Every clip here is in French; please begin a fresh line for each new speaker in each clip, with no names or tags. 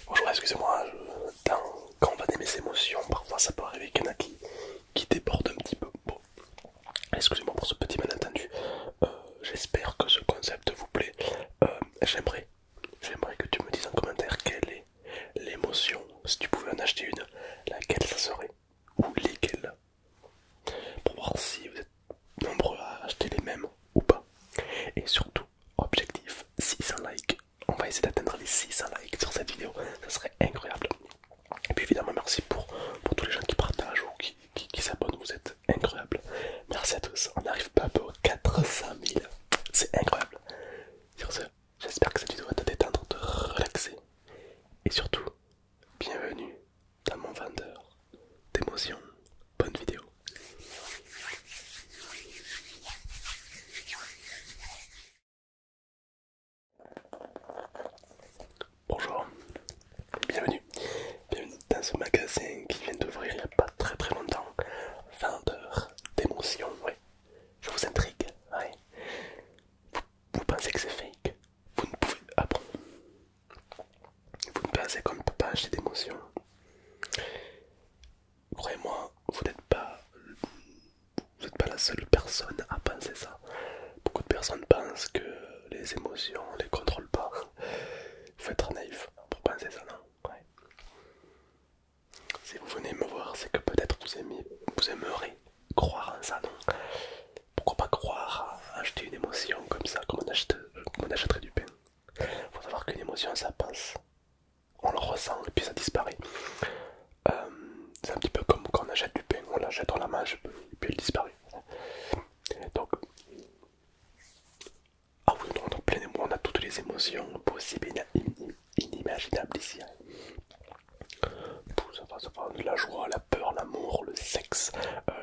Bonjour, excusez-moi, quand on va aimer ses émotions, parfois ça peut arriver qu'il y en a qui débordent un petit peu. Bon, excusez-moi pour ce petit malentendu. J'espère que ce concept vous plaît. Euh, j'aimerais, j'aimerais que tu me dises en commentaire quelle est l'émotion, si tu pouvais en acheter une, laquelle ça serait, ou lesquelles, pour voir si vous êtes nombreux à acheter les mêmes ou pas. Et surtout, objectif 600 likes. On va essayer d'atteindre les 600 likes sur cette vidéo, ça serait incroyable. Et puis évidemment, merci pour tous les gens qui partagent ou qui s'abonnent, vous êtes incroyables. Merci à tous, on n'arrive pas aux 400 000, c'est incroyable. Sur ce, j'espère que cette vidéo va te détendre, te relaxer. Et surtout, bienvenue dans mon vendeur d'émotions. Bonne vidéo. Bonjour, bienvenue. Bienvenue dans ce magasin qui vient d'ouvrir il n'y a pas très longtemps. Vendeur d'émotions, oui. Je vous intrigue, ouais. Vous pensez que c'est fake? Vous ne pouvez... Ah bon? Vous ne pensez qu'on ne peut pas acheter d'émotions? Croyez-moi, vous n'êtes pas la seule personne à penser ça. Beaucoup de personnes pensent que les émotions, on les contrôle pas. Faut être naïf pour penser ça, non? Ouais. Si vous venez me voir, c'est que peut-être vous aimeriez croire en ça, non? Pourquoi pas croire à acheter une émotion comme ça, comme on achèterait du pain? Faut savoir qu'une émotion, ça passe. On le ressent et puis ça disparaît. Euh, c'est un petit peu comme quand on achète du pain, on l'achète, on la mange et puis elle disparaît. Donc, ah oui, on a toutes les émotions possibles et inimaginables ici. Tout ça va de la joie, la peur, l'amour, le sexe,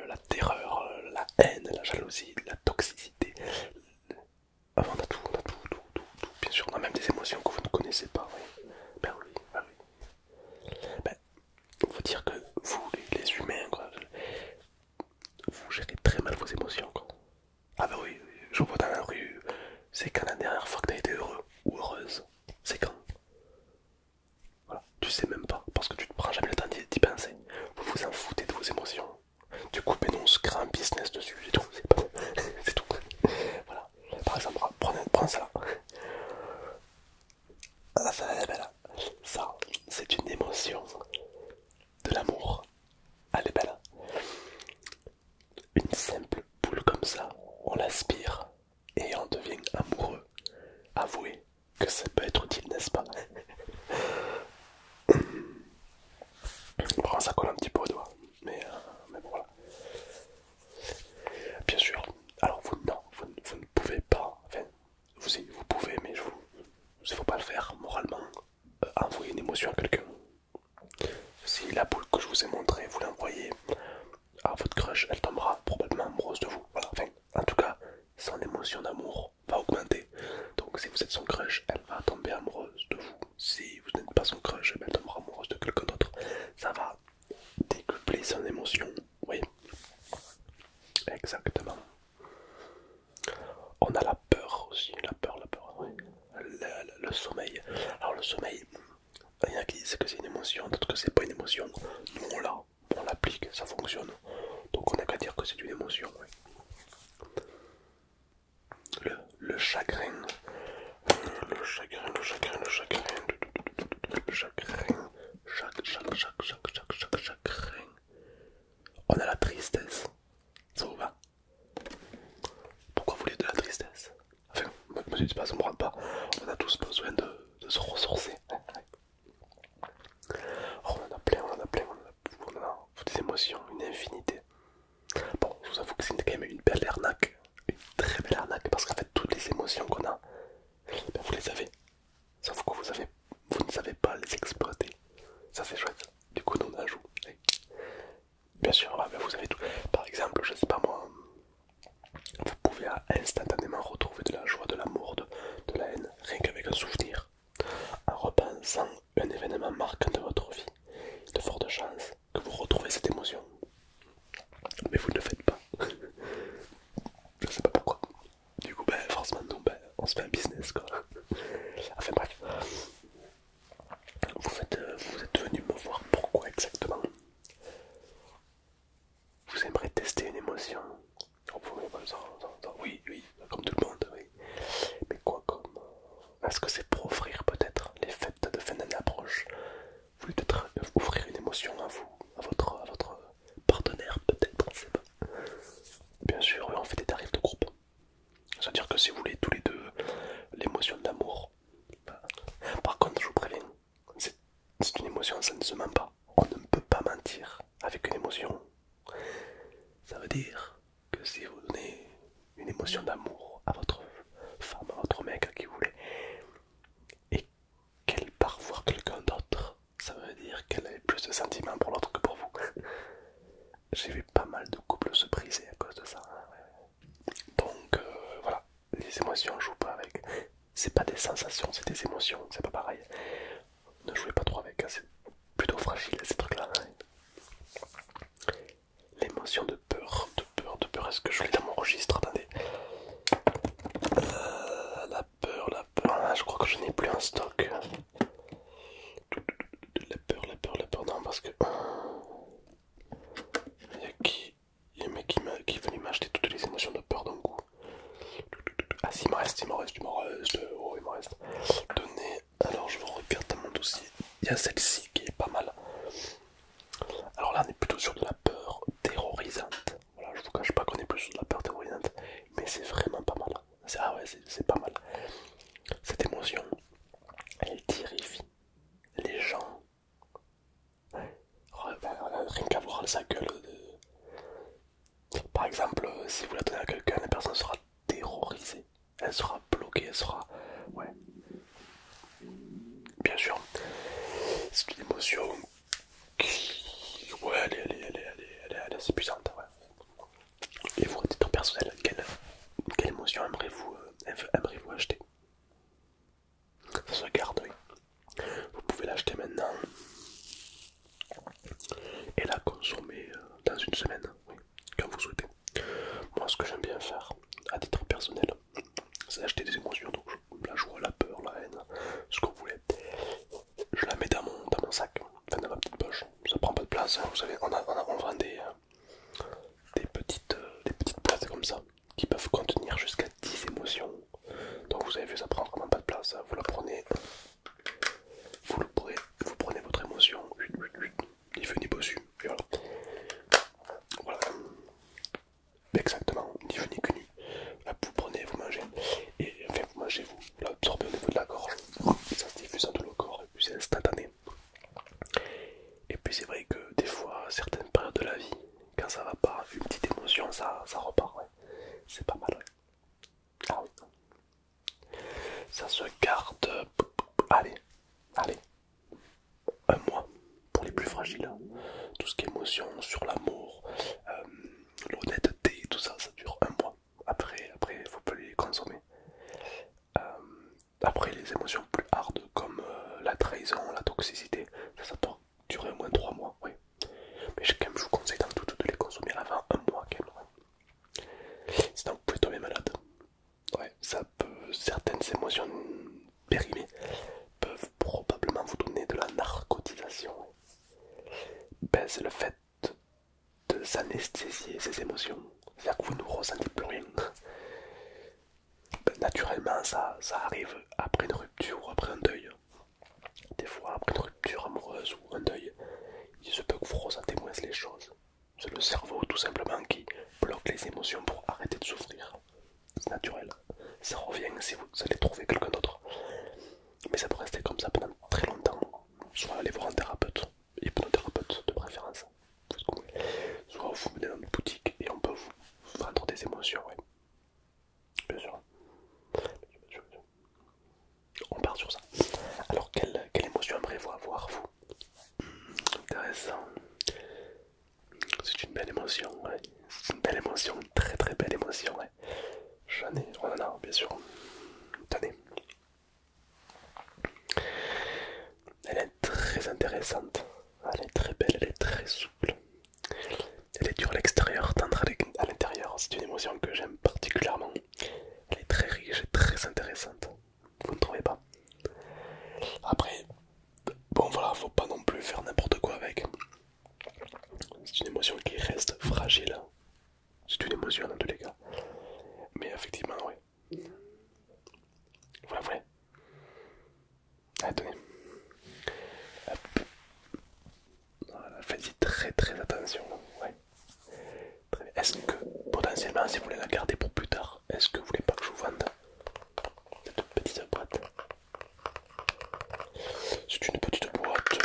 la terreur, la haine, la jalousie, la toxicité. Ah, on a tout, bien sûr, on a même des émotions que vous ne connaissez pas. Oui. Ben oui, ben oui. Ben, faut dire que vous, les humains, quoi, vous gérez très mal vos émotions, quoi. Ah bah oui, je vois dans la rue, c'est quand la dernière fois que t'as été heureux ou heureuse? C'est quand? Voilà, tu sais même pas, parce que tu te prends jamais le temps d'y penser. Vous vous en foutez de vos émotions. Du coup, ben on se crée un business dessus, c'est tout, c'est tout. Voilà, par exemple, prends ça. Ah, ça, c'est une émotion de l'amour. Elle est belle. Une simple boule comme ça, on l'aspire et on devient amoureux. Avouez que ça peut être utile, n'est-ce pas? Bon, ça colle un petit peu au doigt, mais bon, voilà. Bien sûr, alors vous, non, vous ne pouvez pas, enfin, vous pouvez, mais il ne faut pas le faire moralement. Envoyer une émotion à quelqu'un. Si la boule que je vous ai montrée, vous l'envoyez à votre crush, elle tombera probablement amoureuse de vous. Voilà, enfin, en tout cas, son émotion d'amour va augmenter. Donc si vous êtes son crush, elle va tomber amoureuse de vous. Si vous n'êtes pas son crush, elle tombera amoureuse de quelqu'un d'autre. Ça va décupler son émotion. Oui, exactement. On a la peur aussi, la peur, oui. Le sommeil. Alors le sommeil, il y en a qui disent que c'est une émotion, d'autres que c'est pas une émotion. Nous on l'applique, ça fonctionne. Donc on n'a qu'à dire que c'est une émotion. Oui. Le chagrin, le chagrin, le chagrin, le chagrin, le chagrin, chagrin. On a la tristesse. Ça vous va? Pourquoi vous voulez de la tristesse? Enfin, me dites pas, ça me rend pas. On a tous besoin de se ressourcer. Oh, on en a plein, on a des émotions, une infinité. Bon, je vous avoue que c'est quand même une belle arnaque. Une très belle arnaque parce qu'en fait, toutes les émotions qu'on a, ben, vous les avez. Sauf que vous ne savez pas les exploiter. Ça c'est chouette. Du coup, on en joue. Bien sûr, ah, ben, vous avez tout. Par exemple, je sais pas moi, vous pouvez instantanément retrouver de la joie, de l'amour, de la haine, rien qu'avec un souvenir. En repensant un événement marquant de votre vie, de fortes chances que vous retrouvez cette émotion. Mais vous ne le faites pas. Je sais pas pourquoi. Du coup, ben, forcément, nous, ben, on se fait un business quoi. Enfin bref. émotions, ça ne se ment pas. On ne peut pas mentir avec une émotion. Ça veut dire que si vous donnez une émotion d'amour à votre femme, à votre mec, à qui vous voulez, et qu'elle part voir quelqu'un d'autre, ça veut dire qu'elle a plus de sentiments pour l'autre que pour vous. J'ai vu pas mal de couples se briser à cause de ça. Donc voilà, les émotions, je joue pas avec. C'est pas des sensations, c'est des émotions, c'est pas pareil. Ne jouez pas trop avec, hein, c'est plutôt fragile ces trucs-là. L'émotion de peur, de peur, est-ce que je l'ai dans mon registre? Attendez. La peur, ah, je crois que je n'ai plus en stock. La peur, non, parce que. Il y a un mec qui est venu m'acheter toutes les émotions de peur d'un coup. Ah, si, oh, il me reste. Donnez, alors je vous regarde dans mon dossier. Il y a celle-ci qui est pas mal. Alors là, on est plutôt sur de la peur terrorisante. Voilà, je vous cache pas qu'on est plus sur de la peur terrorisante, mais c'est vraiment pas mal. Ah ouais, c'est pas mal. Cette émotion, elle terrifie les gens. Ouais. Oh, ben, rien qu'à voir sa gueule. Par exemple, si vous la donnez à quelqu'un, la personne sera terrorisée. Elle sera bloquée, elle sera. Ouais. Bien sûr, c'est une émotion qui. Ouais, elle est assez puissante. Ouais. Et vous, à titre personnel, quelle émotion aimeriez-vous acheter? Ça se garde, oui. Vous pouvez l'acheter maintenant et la consommer dans une semaine, oui, quand vous souhaitez. Moi, ce que j'aime bien faire, à titre personnel, c'est acheter des émotions, donc la joie, la peur, la haine, ce que vous voulez. Je la mets dans mon sac, enfin dans ma petite poche. Ça prend pas de place, hein. Vous savez, on vend des petites boîtes comme ça qui peuvent contenir jusqu'à 10 émotions. Donc vous avez vu, ça prend vraiment pas de place. Vous la prenez, vous prenez votre émotion, il fait ni bossu, et voilà. Voilà. Exactement, ni vu ni connu. Là, vous prenez, vous mangez, et enfin vous mangez, vous l'absorbez au niveau de la gorge. Ça se diffuse dans tout le corps, et puis c'est instantané. Et puis c'est vrai que des fois, certaines périodes de la vie, quand ça va pas, une petite émotion, ça repart, ouais. C'est pas mal, ouais. Ah oui. Ça se garde. Allez, allez. Un mois pour les plus fragiles. Tout ce qui est émotion sur l'amour, l'honnêteté, tout ça, ça dure un mois. Après, vous pouvez les consommer. Après, les émotions plus hard comme la trahison, la toxicité, ça peut durer au moins 3 mois, oui. Mais quand même, je vous conseille dans tout de les consommer avant un mois quand même. Ouais. Sinon, vous pouvez tomber malade. Ouais, ça peut, certaines émotions périmées peuvent probablement vous donner de la narcotisation. Ben, c'est le fait de s'anesthésier ces émotions. C'est-à-dire que vous ne ressentez plus rien. Ben, naturellement, ça arrive après une rupture ou après un deuil. Des fois, après une rupture amoureuse ou un deuil, il se peut que vous ressentez moins les choses. C'est le cerveau tout simplement qui bloque les émotions pour arrêter de souffrir. C'est naturel. Ça revient si vous allez trouver quelqu'un d'autre. Mais ça peut rester comme ça pendant très longtemps. Soit aller voir un thérapeute, hypnothérapeute de préférence. Soit vous venez dans une boutique et on peut vous vendre des émotions, ouais. Bien sûr. On part sur ça. Alors quelle émotion aimeriez-vous avoir, vous? Intéressant. C'est une belle émotion, ouais. C'est une belle émotion, une très très belle émotion, ouais. On en a, bien sûr. Tenez. Elle est très intéressante. Elle est très belle, elle est très souple. Elle est dure à l'extérieur, tendre à l'intérieur. C'est une émotion que j'aime particulièrement. Elle est très riche et très intéressante. Vous ne trouvez pas? Après, bon voilà, faut pas non plus faire n'importe quoi avec. C'est une émotion qui reste fragile. C'est une émotion dans tous les cas. Mais effectivement, oui. Vous la voulez? Allez, tenez. Hop. Voilà, faites-y très très attention. Ouais. Est-ce que potentiellement, si vous voulez la garder pour plus tard, est-ce que vous voulez pas que je vous vende cette petite boîte? C'est une petite boîte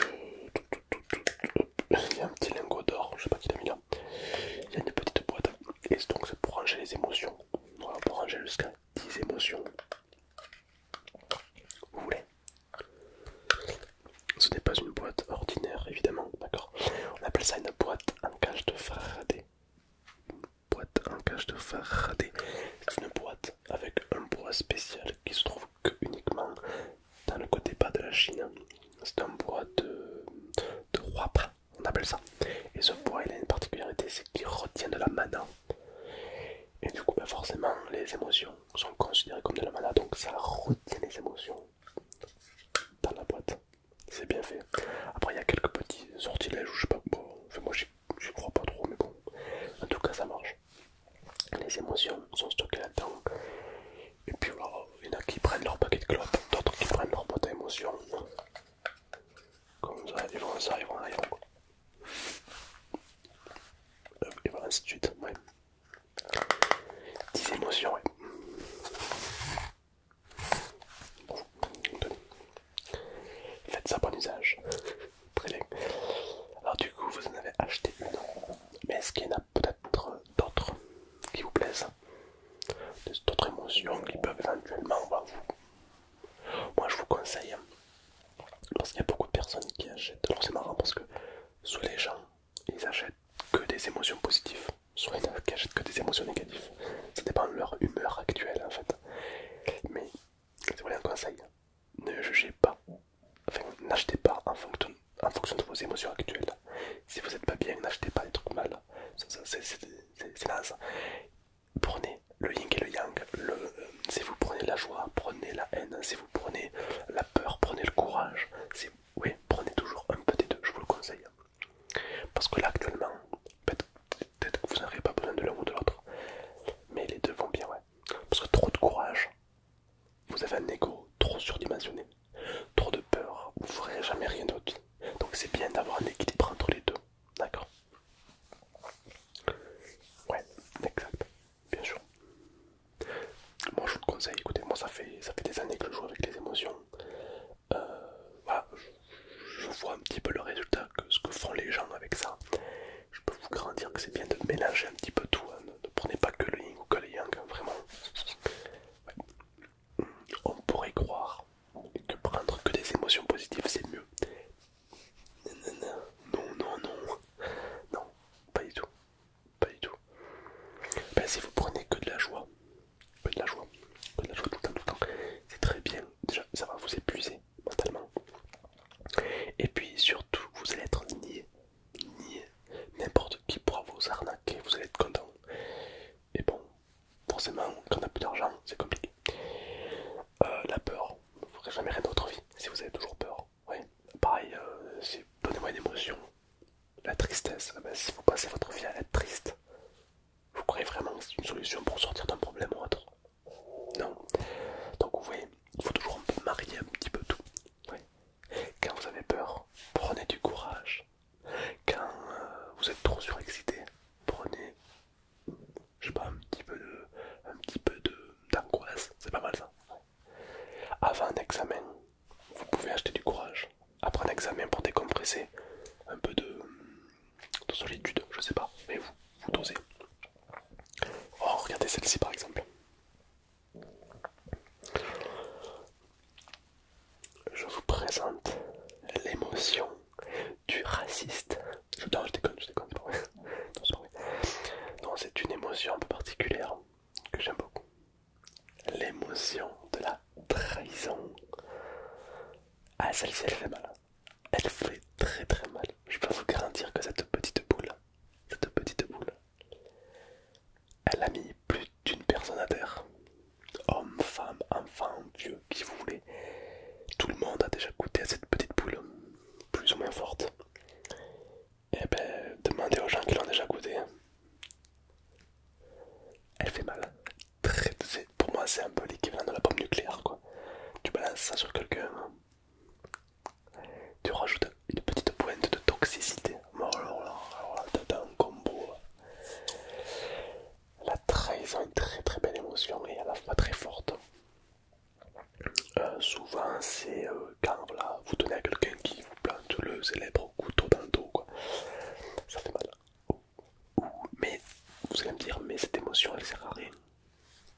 c'est un bois de roi, on appelle ça. Et ce bois, il a une particularité, c'est qu'il retient de la mana. Et du coup, bah forcément, les émotions sont considérées comme de la mana, donc ça retient les émotions dans la boîte. C'est bien fait. Après, il y a quelques petits sortilèges, je sais pas, bon, enfin, moi j'y crois pas trop, mais bon, en tout cas, ça marche. Les émotions sont stockées là-dedans. Et puis voilà, il y en a qui prennent leur paquet de clopes, d'autres qui prennent leur boîte à émotions. Comme ça, ils vont ça, ils vont là, ils vont. Et voilà, ainsi de suite, ouais. 10 émotions, ouais. Bon, faites ça bon usage. Très bien. Alors du coup, vous en avez acheté une. Mais est-ce qu'il y en a peut-être d'autres qui vous plaisent? D'autres émotions qui peuvent éventuellement moi je vous conseille, parce qu'il y a beaucoup de personnes qui achètent. Alors c'est marrant parce que soit les gens ils achètent que des émotions positives, soit ils achètent que des émotions négatives. Ça dépend de leur humeur actuelle en fait. Mais c'est voilà un conseil, ne jugez pas, enfin n'achetez pas en fonction de vos émotions actuelles. Si vous n'êtes pas bien, n'achetez pas des trucs mal. C'est naze. Prenez le yin et le yang. Si vous prenez la joie, prenez la haine. Si vous prenez la peur, prenez le courage. Oui, prenez toujours un peu des deux, je vous le conseille. Parce que là actuellement, peut-être que vous n'aurez pas besoin de l'un ou de l'autre. Mais les deux vont bien, ouais. Parce que trop de courage, vous avez un ego trop surdimensionné. Trop de peur, vous ne ferez jamais rien d'autre. Donc c'est bien d'avoir un équilibre entre les deux. D'accord? Ouais, exact. Bien sûr. Moi je vous le conseille, écoutez, moi ça fait des années que je joue avec les émotions. Voilà, je vois un petit peu le résultat, ce que font les gens avec ça. Je peux vous garantir que c'est bien de mélanger un petit peu tout, hein. Ne prenez pas que le yin ou que le yang, hein, vraiment. Ouais. On pourrait croire que prendre que des émotions positives c'est mieux. Non, non, non, non, pas du tout, pas du tout. Ben, si vous prenez que de la joie, que de la joie, que de la joie tout le temps, c'est très bien. Déjà, ça va vous épuiser mentalement. Et puis surtout, vous allez être niais. N'importe qui pourra vous arnaquer, vous allez être content. Et bon, forcément, quand on n'a plus d'argent, c'est compliqué. La peur, vous ne ferez jamais rien de votre vie si vous avez toujours peur. Ouais. Pareil, donnez-moi une émotion. La tristesse, ben, si vous passez votre vie à être triste, vous croyez vraiment que c'est une solution pour sortir d'un problème ou autre? Non. Donc vous voyez, il faut toujours un peu marier un petit peu tout. Ouais. Quand vous avez peur, prenez du courage. Quand vous êtes trop surexcité, prenez, je sais pas, un petit peu d'angoisse. C'est pas mal ça. Ouais. Avant un examen, vous pouvez acheter du courage. Après un examen pour décompresser, un peu de solitude, je sais pas, mais vous dosez. Oh, regardez celle-ci par exemple. Je vous présente l'émotion du raciste. Non, je déconne, c'est pas vrai. Non, c'est pas vrai. Non, c'est une émotion un peu particulière que j'aime beaucoup. L'émotion de la trahison. Ah, celle-ci, elle fait mal. Elle fait très très mal. Je peux vous garantir que cette petite boule, elle a mis plus d'une personne à terre. Homme, femme, enfant, vieux, qui vous voulez. Tout le monde a déjà goûté à cette petite boule, plus ou moins forte. Et ben, demandez aux gens qui l'ont déjà goûté. Elle fait mal. Pour moi, c'est un peu l'équivalent de la bombe nucléaire, quoi. Tu balances ça sur quelqu'un, tu rajoutes une petite pointe de toxicité. Alors là, t'as un combo. La trahison est une très très belle émotion et à la fois très forte. Souvent, c'est quand voilà, vous donnez à quelqu'un qui vous plante le célèbre couteau dans le dos, quoi. Ça fait mal. Mais vous allez me dire, mais cette émotion elle sert à rien.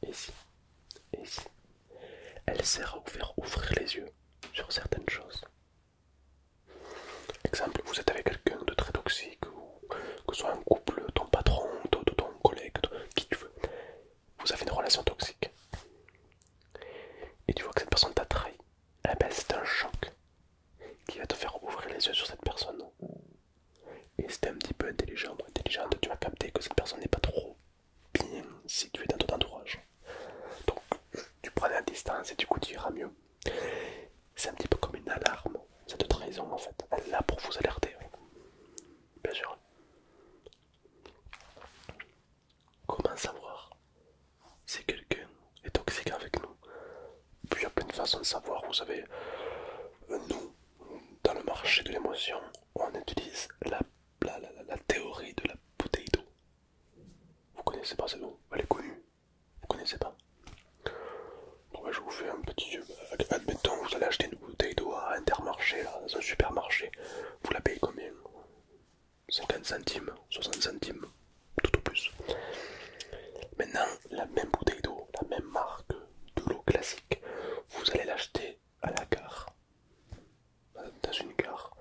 Et si, et si, elle sert à vous faire ouvrir les yeux sur certaines choses. Exemple, vous êtes avec quelqu'un de très toxique, ou que ce soit un couple, ton patron, ton collègue, qui tu veux. Vous avez une relation toxique. Et tu vois que cette personne t'a trahi. Eh ben c'est un choc qui va te les yeux sur cette personne. Et si t'es un petit peu intelligent ou intelligente, tu vas capter que cette personne n'est pas trop bien située dans ton entourage. Donc tu prends la distance et du coup tu iras mieux. C'est un petit peu comme une alarme, cette trahison en fait. Elle est là pour vous alerter, oui. Bien sûr. Comment savoir si quelqu'un est toxique avec nous? Puis il y a plein de façons de savoir, vous savez. Nous, dans le marché de l'émotion, on utilise la théorie de la bouteille d'eau. Vous connaissez pas cette eau? Elle est connue. Vous connaissez pas? Bon, bah, je vous fais un petit jeu. Admettons, vous allez acheter une bouteille d'eau à Intermarché, là, dans un supermarché. Vous la payez combien? 50 centimes, 60 centimes, tout au plus. Maintenant, la même bouteille d'eau, la même marque de l'eau classique, vous allez l'acheter à la gare. Dans une gare.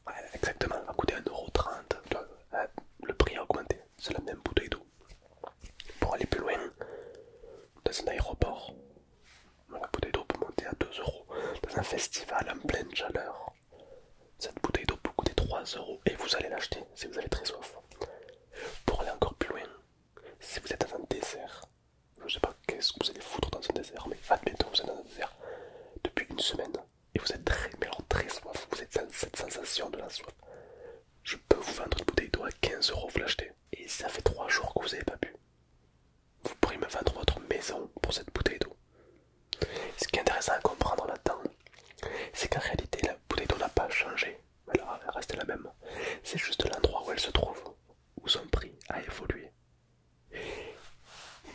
Ouais, exactement, elle va coûter 1,30 €. Le prix a augmenté, c'est la même bouteille d'eau. Pour aller plus loin, dans un aéroport, la bouteille d'eau peut monter à 2 €. Dans un festival en pleine chaleur, cette bouteille d'eau peut coûter 3 € et vous allez l'acheter si vous avez très soif. Pour aller encore plus loin, si vous êtes dans un désert, je sais pas qu'est-ce que vous allez foutre dans un désert, mais admettons que vous êtes dans un désert depuis une semaine et vous êtes mais alors très soif, vous êtes dans cette sensation de la soif. Je peux vous vendre une bouteille d'eau à 15 €, vous l'achetez. Et ça fait 3 jours que vous n'avez pas bu. Vous pourriez me vendre votre maison pour cette bouteille d'eau. Ce qui est intéressant à comprendre là-dedans, c'est qu'en réalité la bouteille d'eau n'a pas changé. Elle reste la même. C'est juste l'endroit où elle se trouve, où son prix a évolué.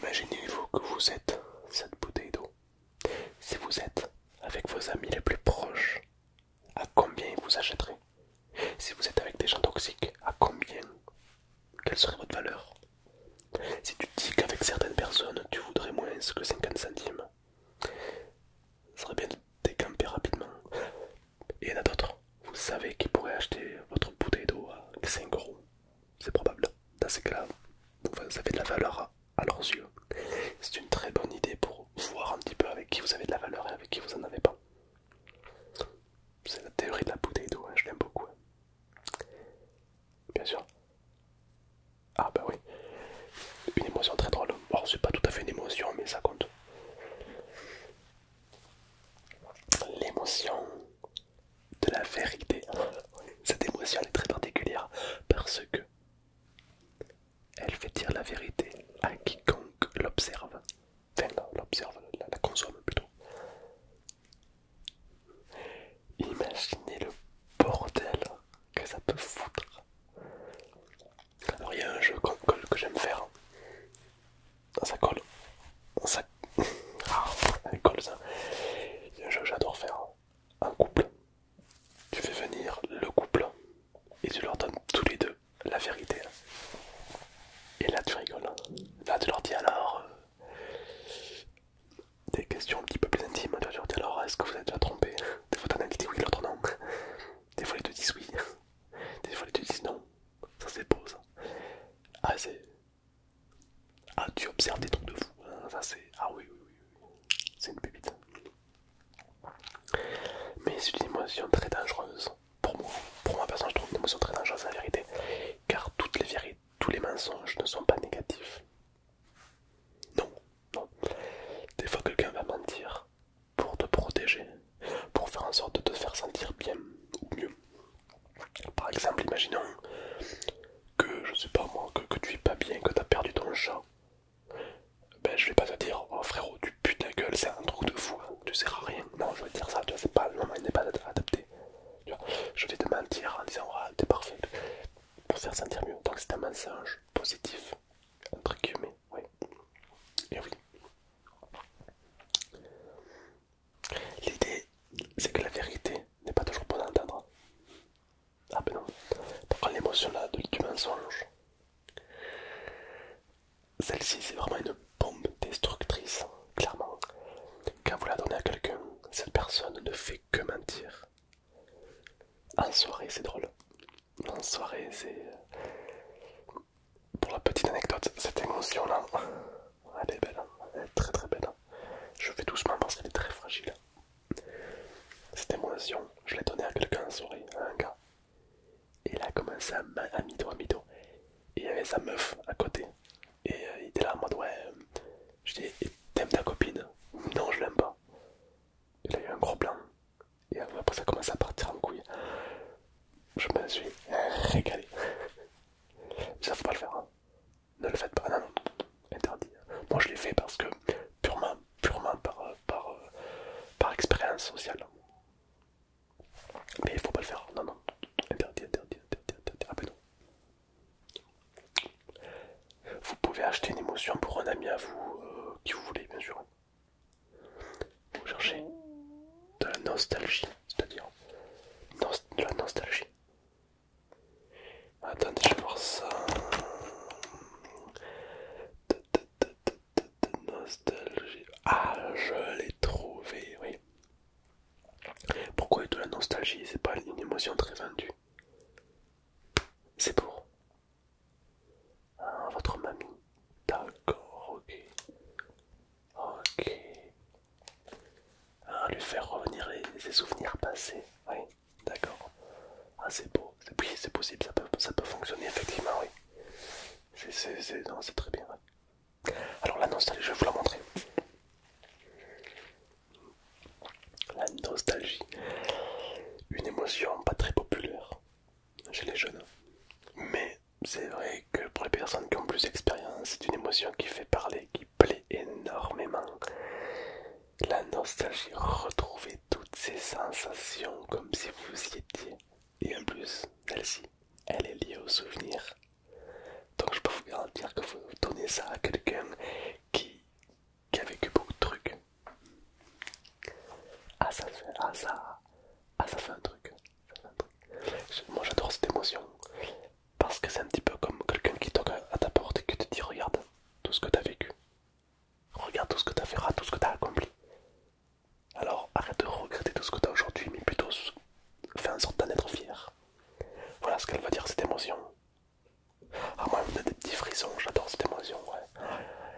Imaginez-vous que vous êtes cette bouteille d'eau. Si vous êtes avec vos amis les plus proches, à combien ils vous achèteraient? Si vous êtes avec des gens toxiques, à combien? Quelle serait votre valeur? Si tu dis qu'avec certaines personnes, tu voudrais moins que 50 centimes, ça serait bien de décamper rapidement. Et il y en a d'autres, vous savez qu'ils pourraient acheter votre bouteille d'eau à 5 €. C'est probable. Dans ces cas-là, vous avez de la valeur à leurs yeux. C'est une très bonne idée pour voir un petit peu avec qui vous avez de la valeur et avec qui vous en avez pas. C'est la théorie de la bouteille d'eau, hein, je l'aime beaucoup. Bien sûr. Ah bah oui. Une émotion très drôle. Bon, c'est pas tout à fait une émotion, mais ça compte. L'émotion de la vérité. Cette émotion est très particulière parce que elle fait dire la vérité à quiconque l'observe. Enfin, l'observe, la consomme plutôt. Imaginez le bordel que ça peut foutre. Alors il y a un jeu que j'aime faire. Ça colle. Ça... Ah, elle colle ça. Il y a un jeu que j'adore faire. Un couple. Tu fais venir le couple et tu leur donnes tous les deux la vérité. Et là tu rigoles. Là tu leur dis alors des questions un petit peu plus intimes. Tu leur dis alors est-ce que vous êtes déjà trompé? Des fois t'en as qui disent oui, l'autre non. Des fois les deux disent oui. Des fois les deux disent non. Ça c'est beau ça. Ah c'est... Ah tu observes des trucs de fou. Ça c'est... Ah oui, oui, oui, oui. C'est une pépite. Mais c'est une émotion très dangereuse. Pour moi personne, je trouve une émotion très dangereuse, la vérité. Car toutes les vérités, tous les mensonges ne sont pas négatifs. Non, non. Des fois quelqu'un va mentir pour te protéger, pour faire en sorte de te faire sentir bien ou mieux. Par exemple, imaginons que, je sais pas moi, que tu es pas bien, que tu as perdu ton chat. Ben je vais pas te dire, oh frérot, tu pues ta gueule, c'est un truc de fou, hein, tu sers à rien. Non, je vais te dire ça, tu vois, c'est pas, le moment il n'est pas adapté. Tu vois, je vais te mentir en disant, oh, t'es parfait, pour faire sentir mieux. Donc c'est un mensonge positif, entre guillemets, oui. Et oui. L'idée, c'est que la vérité n'est pas toujours bonne à entendre. Ah ben non. Par contre, l'émotion là du mensonge, celle-ci c'est vraiment une bombe destructrice, clairement. Quand vous la donnez à quelqu'un, cette personne ne fait que mentir. En soirée, c'est drôle. En soirée, c'est... Pour la petite anecdote, cette émotion là, elle est belle, hein. Elle est très très belle. Je fais doucement parce qu'elle est très fragile. Cette émotion, je l'ai donnée à quelqu'un en soirée, à un gars. commençait à mytho, à mytho. Et il y avait sa meuf à côté. Et il était là en mode ouais. Je dis, t'aimes ta copine? Non, je l'aime pas. Il a eu un gros blanc. Et après ça commence à partir en couille. Je me suis régalé. Ça faut pas le faire. Hein. Ne le faites pas. Non, non. Interdit. Moi je l'ai fait parce que purement par expérience sociale. Mais il faut pas le faire. Non, non. Interdit, interdit, interdit, interdit. Ah ben non. Vous pouvez acheter une émotion pour un ami à vous, qui vous voulez, bien sûr. Vous cherchez de la nostalgie, c'est-à-dire de la nostalgie. Attendez, je vais voir ça. Nostalgie. Ah, je l'ai trouvé, oui. Pourquoi de la nostalgie? C'est pas une émotion très vendue. C'est pour votre mamie. D'accord, ok. Ok. Lui faire revenir ses souvenirs passés. Oui, d'accord. Ah, c'est beau. Oui, c'est possible, ça peut fonctionner effectivement, oui. C'est très bien. Ouais. Alors la nostalgie, je vais vous la montrer. La nostalgie. Une émotion pas très populaire chez les jeunes. Mais c'est vrai que pour les personnes qui ont plus d'expérience, c'est une émotion qui fait parler, qui plaît énormément. La nostalgie, retrouver toutes ces sensations comme si vous y étiez. Et en plus, celle-ci, elle est liée au souvenir. Donc je peux vous garantir que vous donnez ça à quelqu'un qui, qui a vécu beaucoup de trucs. Ah ça fait, ça fait un truc. Ça fait un truc. Moi j'adore cette émotion. Parce que c'est un petit peu comme quelqu'un qui toque à ta porte et qui te dit regarde tout ce que tu as vécu. Regarde tout ce que tu as fait, tout ce que tu as accompli. Alors arrête de regretter tout ce que tu as aujourd'hui, mais plutôt fais en sorte d'en être fier. Voilà ce qu'elle va dire cette émotion. Ah moi elle me donne des petits frissons, j'adore cette émotion, ouais.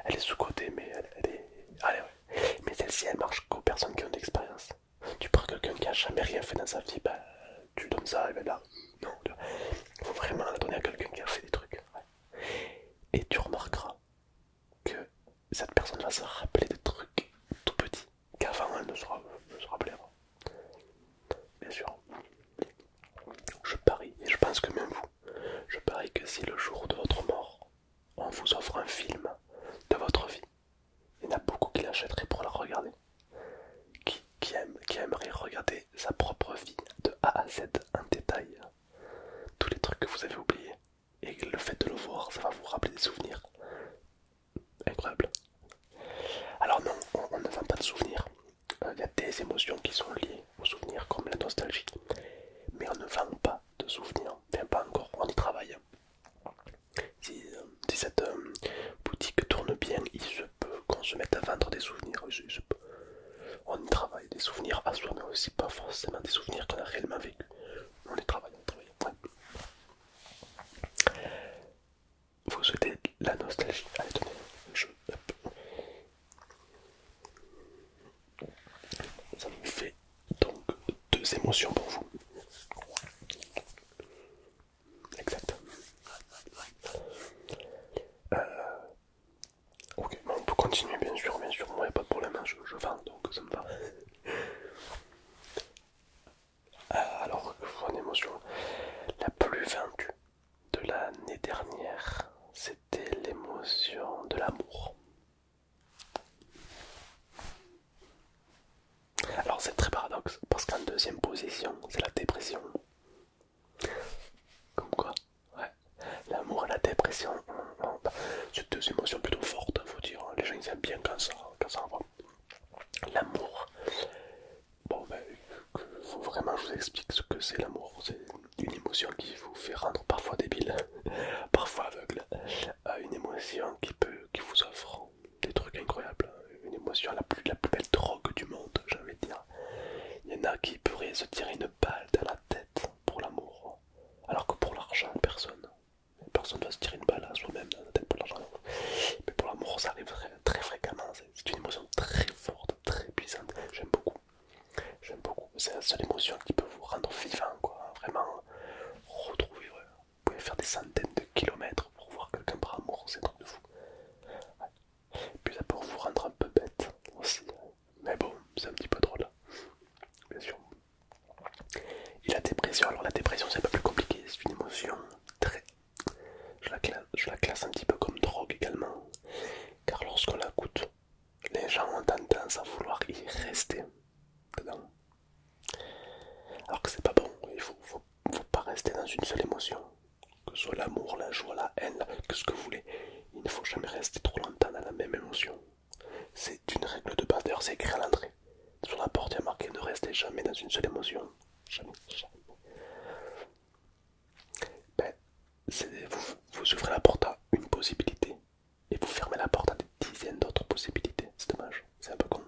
Elle est sous-cotée mais elle est... Allez ouais. Mais celle-ci elle marche qu'aux personnes qui ont de l'expérience. Tu prends quelqu'un qui a jamais rien fait dans sa vie, bah tu donnes ça et ben là. Non, il faut vraiment la donner à quelqu'un qui a fait des trucs. Ouais. Et tu remarqueras que cette personne va se rappeler des trucs tout petits qu'avant elle ne se rappelait pas. Bien sûr. Je parie, et je pense que même vous, je parie que si le jour de votre mort, on vous offre un film de votre vie, il y en a beaucoup qui l'achèteraient pour la regarder. Qui aimerait regarder sa propre vie de A à Z en détail. Tous les trucs que vous avez oubliés. Et le fait de le voir, ça va vous rappeler des souvenirs. Incroyable. Alors non, on ne vend pas de souvenirs. Il y a des émotions qui sont liées aux souvenirs, comme la nostalgie. Mais on ne vend pas de souvenirs. Bien pas encore, on y travaille. Si cette boutique tourne bien, il se peut qu'on se mette à vendre des souvenirs. On y travaille, des souvenirs à soi, mais aussi pas forcément des souvenirs qu'on a réellement vécu. On les travaille, on travaille. Ouais. Vous souhaitez la nostalgie? Allez, tenez, ça me fait donc deux émotions pour vous. Exact. Ok, bon, on peut continuer bien sûr, moi il n'y a pas de problème, hein, je vends donc ça me va. Alors, une émotion la plus vendue de l'année dernière, c'était l'émotion de l'amour. Alors c'est très paradoxe, parce qu'en deuxième position, c'est la dépression. Comme quoi, ouais, l'amour et la dépression, c'est deux émotions plutôt fortes, faut dire. Les gens ils aiment bien quand ça envoie. L'amour, bon ben, faut vraiment que je vous explique ce que c'est l'amour. C'est une émotion qui vous fait rendre parfois débile, parfois aveugle. Une émotion qui vous offre des trucs incroyables. Une émotion la plus belle drogue du monde, j'ai envie de dire. Il y en a qui pourraient se tirer une balle dans la tête pour l'amour, alors que pour l'argent, personne. Personne ne va se tirer une balle à soi-même dans la tête pour l'argent. Mais pour l'amour, ça arrive très fréquemment. C'est une émotion très forte, très puissante. J'aime beaucoup. J'aime beaucoup. C'est la seule émotion qui peut vous rendre vivant, quoi. Vraiment retrouver. Ouais. rester dans une seule émotion, que ce soit l'amour, la joie, la haine, que ce que vous voulez. Il ne faut jamais rester trop longtemps dans la même émotion. C'est une règle de base, d'ailleurs c'est écrit à l'entrée. Sur la porte il y a marqué ne restez jamais dans une seule émotion. Jamais, jamais. Ben, vous ouvrez la porte à une possibilité et vous fermez la porte à des dizaines d'autres possibilités. C'est dommage, c'est un peu con.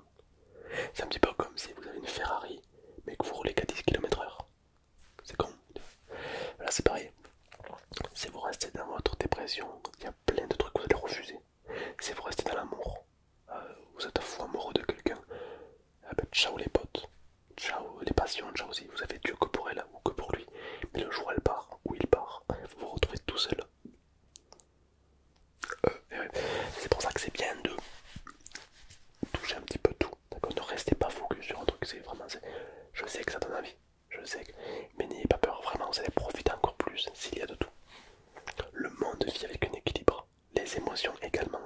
C'est un petit peu comme si vous avez une Ferrari mais que vous roulez qu'à 10 km/h. C'est con. Là c'est pareil. Si vous restez dans votre dépression, il y a plein de trucs que vous allez refuser. Si vous restez dans l'amour, vous êtes fou amoureux de quelqu'un, ah ben, ciao les potes, ciao les passions, ciao aussi, vous avez Dieu que pour elle ou que pour lui. Mais le jour où elle part, ou il part, vous vous retrouvez tout seul. Ouais. C'est pour ça que c'est bien de toucher un petit peu tout, d'accord. Ne restez pas focus sur un truc, c'est vraiment... Je sais que ça donne envie, je sais que... Mais n'ayez pas peur, vraiment, vous allez profiter encore plus s'il y a de tout. Le monde vit avec un équilibre, les émotions également.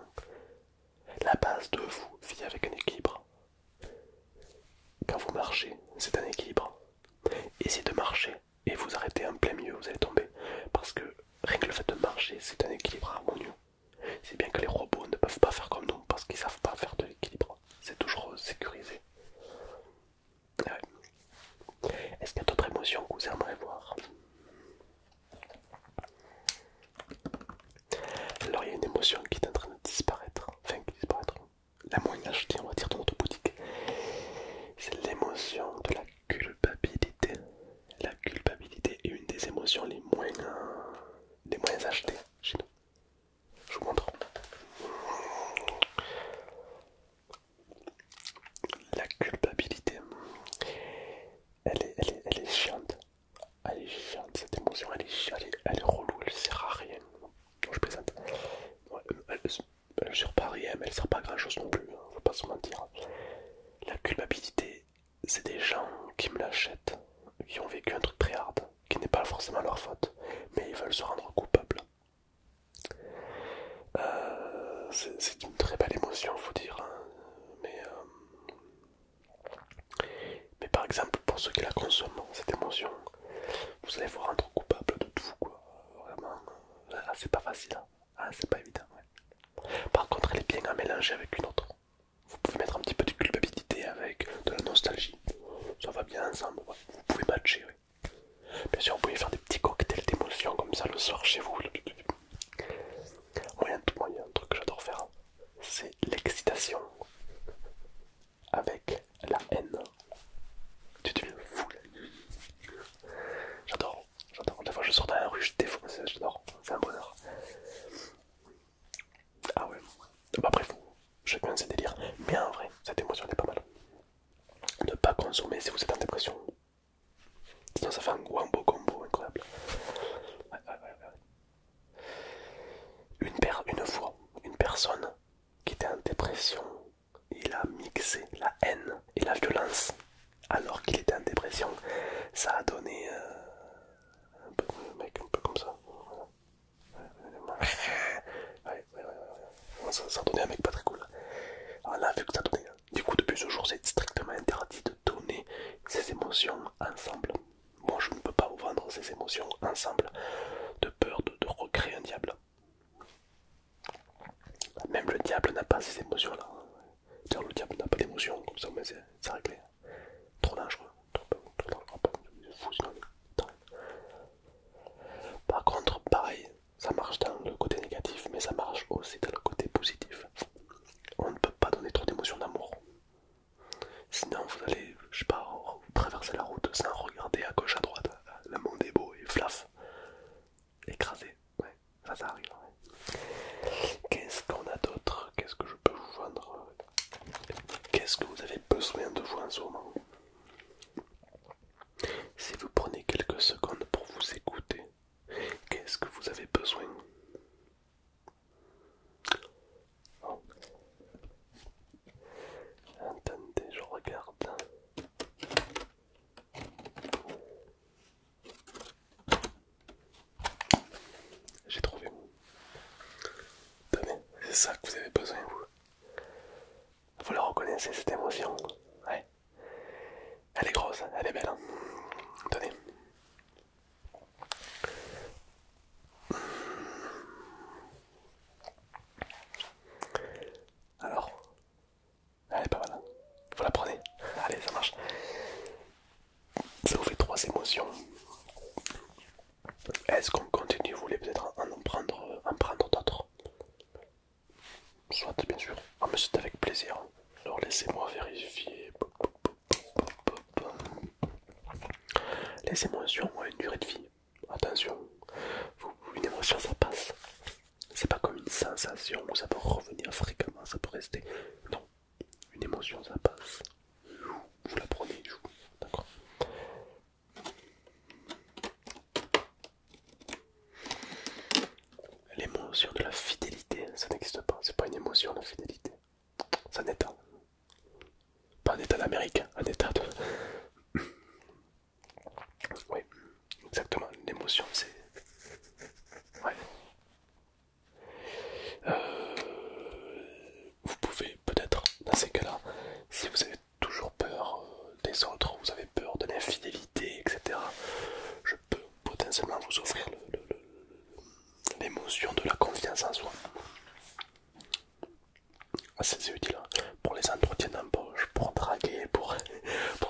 La base de vous vit avec un équilibre. Quand vous marchez, c'est un équilibre. Essayez de marcher et vous arrêtez en plein milieu, vous allez tomber. Parce que rien que le fait de marcher, c'est un équilibre harmonieux. C'est bien que les robots ne peuvent pas faire comme nous parce qu'ils savent pas faire de l'équilibre. C'est toujours sécurisé. Ouais. Est-ce qu'il y a d'autres émotions que vous aimeriez voir? Alors il y a une émotion qui est en train de disparaître. Enfin, qui disparaître. La moins achetée, on va dire, dans notre boutique. C'est l'émotion de la culpabilité. La culpabilité est une des émotions les moins achetées chez nous. Je vous montre. La culpabilité, elle est chiante. Elle est chiante, cette émotion, elle est relou, elle sert à rien. Non, je plaisante. Ouais, elle sert pas à rien, mais elle sert pas à grand chose non plus, hein, faut pas se mentir. La culpabilité, c'est des gens qui me l'achètent, qui ont vécu un truc très hard, qui n'est pas forcément leur faute, mais ils veulent se rendre coupables. C'est une très belle émotion, faut dire, hein, mais, mais par exemple, pour ceux qui la consomment, cette émotion, vous allez vous rendre coupable de tout, quoi. Vraiment, là, c'est pas facile, hein. Ah, c'est pas évident, ouais. Par contre, elle est bien à mélanger avec une autre. Vous pouvez mettre un petit peu de culpabilité avec de la nostalgie. Ça va bien ensemble, ouais. Vous pouvez matcher, oui. Bien sûr, vous pouvez faire des petits cocktails d'émotions comme ça le soir chez vous. Moi, il y a un truc que j'adore faire, c'est l'excitation avec la haine. Tu deviens fou là. J'adore, j'adore. Des fois, je sors dans la rue, je défonce, j'adore. C'est un bonheur. Ah ouais. Bah, bref, chacun ses délires. Mais en vrai, cette émotion elle est pas mal. Ne pas consommer si vous êtes en dépression. Sinon, ça fait un beau combo incroyable. Ouais, ouais, ouais, ouais. Une fois, une personne qui était en dépression, il a mixé la haine et la violence alors qu'il était en dépression. Ça a donné un peu de mec un peu comme ça. Ouais. Ça a donné un mec pas très cool. Alors là, vu que ça a donné, du coup, depuis ce jour, c'est strictement interdit de donner ces émotions ensemble. Moi, je ne peux pas vous vendre ces émotions ensemble de peur de recréer un diable. Même le diable n'a pas ces émotions-là. Le diable n'a pas d'émotions, comme ça, mais c'est réglé. Trop dangereux. Trop dangereux. C'est fou sinon. Par contre, pareil, ça marche dans le côté négatif, mais ça marche aussi dans le côté positif. On ne peut pas donner trop d'émotions d'amour. Sinon, vous allez, je sais pas, traverser la route sans regarder à gauche, à droite. Le monde est beau et flaf. Écrasé. Ouais, ça arrive. Ouais. Qu'est-ce qu'on a d'autre? Qu'est-ce que je peux vous vendre? Qu'est-ce que vous avez besoin de vous en ce moment? Si vous prenez quelques secondes pour vous écouter, qu'est-ce que vous avez besoin? Oh. Attendez, je regarde. J'ai trouvé. Tenez, c'est ça que vous avez besoin, vous. Vous la reconnaissez, cette émotion? Ouais. Elle est grosse, elle est belle, hein. Tenez. émotion. Est-ce qu'on continue? Vous voulez peut-être en prendre d'autres? Soit, bien sûr. Ah, mais c'est avec plaisir. Alors laissez-moi vérifier. Les émotions ont une durée de vie. Attention, une émotion ça passe. C'est pas comme une sensation où ça peut revenir fréquemment, ça peut rester. Non, une émotion ça passe. Vous la prenez, d'accord. L'émotion de la fidélité, ça n'existe pas. C'est pas une émotion la fidélité. C'est un état. Pas un état d'Amérique, un état de. Oui, exactement. L'émotion c'est. Ouais. Vous pouvez peut-être, dans ces cas-là, si vous avez toujours peur des autres, vous avez peur de l'infidélité, etc., je peux potentiellement vous offrir l'émotion de la confiance en soi. C'est utile hein, pour les entretiens d'embauche, pour draguer, pour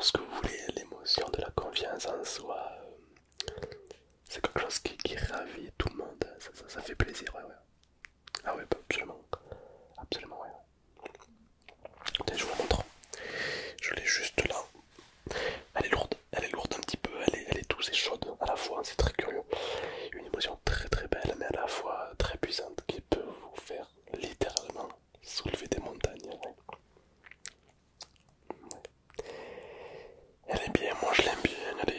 ce que vous voulez. L'émotion de la confiance en soi, c'est quelque chose qui ravit tout le monde. Ça fait plaisir, ouais. Ah ouais, bah, absolument. Absolument, ouais. Attendez, je vous la montre. Je l'ai juste là. Elle est lourde un petit peu, elle est douce et chaude à la fois, c'est très curieux. Une émotion très très belle, mais à la fois très puissante qui peut vous faire littéralement soulever des montagnes. Ouais. Elle est bien, moi je l'aime bien, elle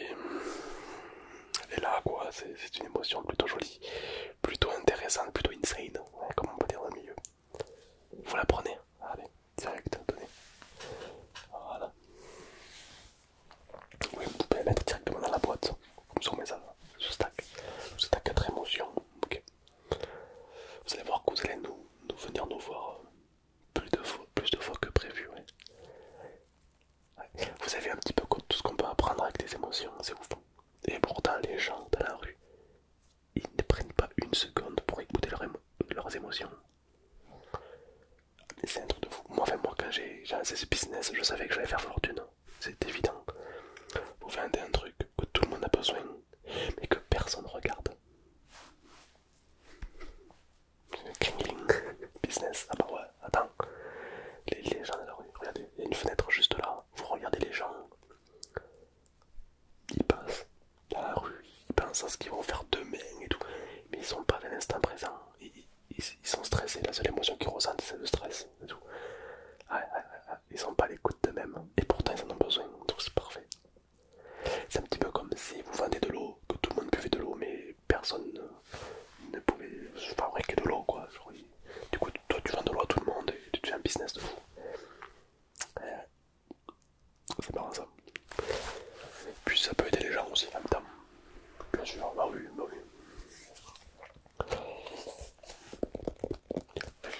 est là quoi, c'est une émotion plutôt jolie, plutôt intéressante, plutôt insane, ouais, comme on peut dire dans le milieu. Vous la prenez, allez, direct, donnez. Voilà. Oui, vous pouvez la mettre directement dans la boîte, comme ça on met ça, ce stack. C'est à 4 émotions, ok. Vous allez voir que vous allez venir nous voir plus de fois que prévu, ouais. Ouais. Vous avez un petit peu tout ce qu'on peut apprendre avec des émotions, c'est ouf. Et pourtant les gens dans la rue, ils ne prennent pas une seconde pour écouter leurs émotions. Mais c'est un truc de fou. Moi quand j'ai lancé ce business, je savais que j'allais faire fortune. C'est évident. Vous vendez un truc que tout le monde a besoin, mais que personne regarde. Kling business. Ah bah ouais, attends. Les gens de la rue, regardez, il y a une fenêtre juste là. Vous regardez les gens. Ils passent dans la rue, ils pensent à ce qu'ils vont faire demain et tout. Mais ils sont pas dans l'instant présent. Ils sont stressés, la seule émotion qu'ils ressentent c'est le stress et tout. Ils sont pas à l'écoute d'eux-mêmes. Et pourtant ils en ont besoin, donc c'est parfait. C'est un petit peu comme si vous vendez de l'eau, que tout le monde buvait de l'eau, mais personne ne pouvait fabriquer de l'eau quoi. Genre, du coup toi tu vends de l'eau à tout le monde et tu fais un business de fou. C'est marrant ça. Puis ça peut aider les gens aussi en même temps. Bien sûr, bah oui, bah oui.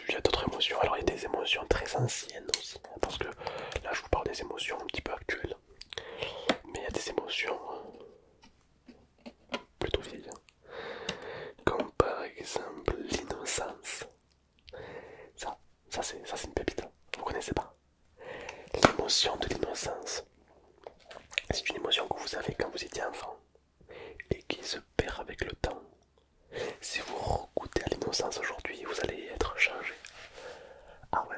Il y a d'autres émotions, alors il y a des émotions très anciennes aussi, hein, parce que là je vous parle des émotions un petit peu actuelles. Mais il y a des émotions plutôt vieilles. Comme par exemple l'innocence. Ça c'est une pépite, hein. Vous connaissez pas? L'émotion de l'innocence. C'est une émotion que vous avez quand vous étiez enfant et qui se perd avec le temps. Si vous regoutez à l'innocence aujourd'hui, vous allez être changé. Ah ouais,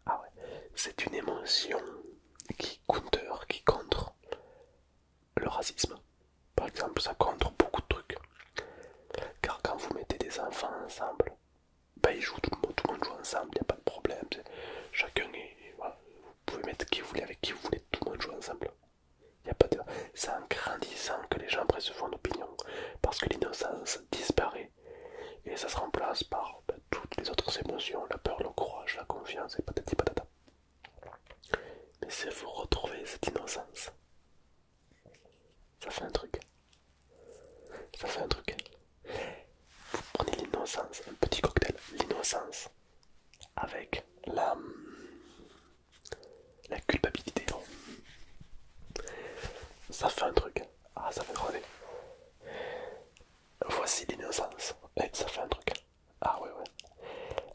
ah ouais. C'est une émotion qui contre le racisme. Par exemple, ça contre beaucoup de trucs. Car quand vous mettez des enfants ensemble, bah ils jouent, tout le monde joue ensemble, il n'y a pas de problème. Chacun est. Voilà, vous pouvez mettre qui vous voulez avec qui vous voulez, tout le monde joue ensemble. Y a pas de... C'est en grandissant que les gens après se font une opinion. Parce que l'innocence disparaît. Et ça se remplace par toutes les autres émotions, la peur, le courage, la confiance et patati patata. Mais si vous retrouvez cette innocence, ça fait un truc. Ça fait un truc. Vous prenez l'innocence, un petit cocktail, l'innocence, avec la culpabilité. Ça fait un truc. Ah, ça fait crever. Voici l'innocence. Et ça fait un truc. Ah ouais, ouais.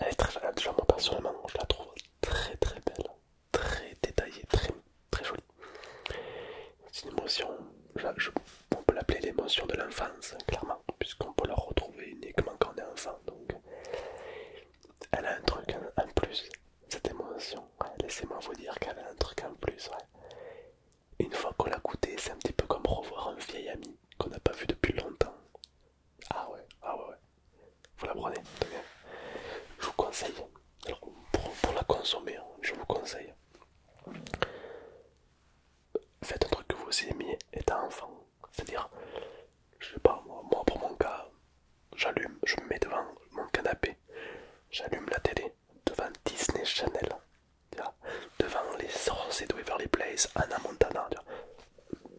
Elle est très, déjà moi personnellement, je la trouve très très belle, très détaillée, très très jolie. C'est une émotion, on peut j'allume la télé devant Disney Channel, tu vois, devant les sorciers de Waverly Place, Anna Montana. Tu vois.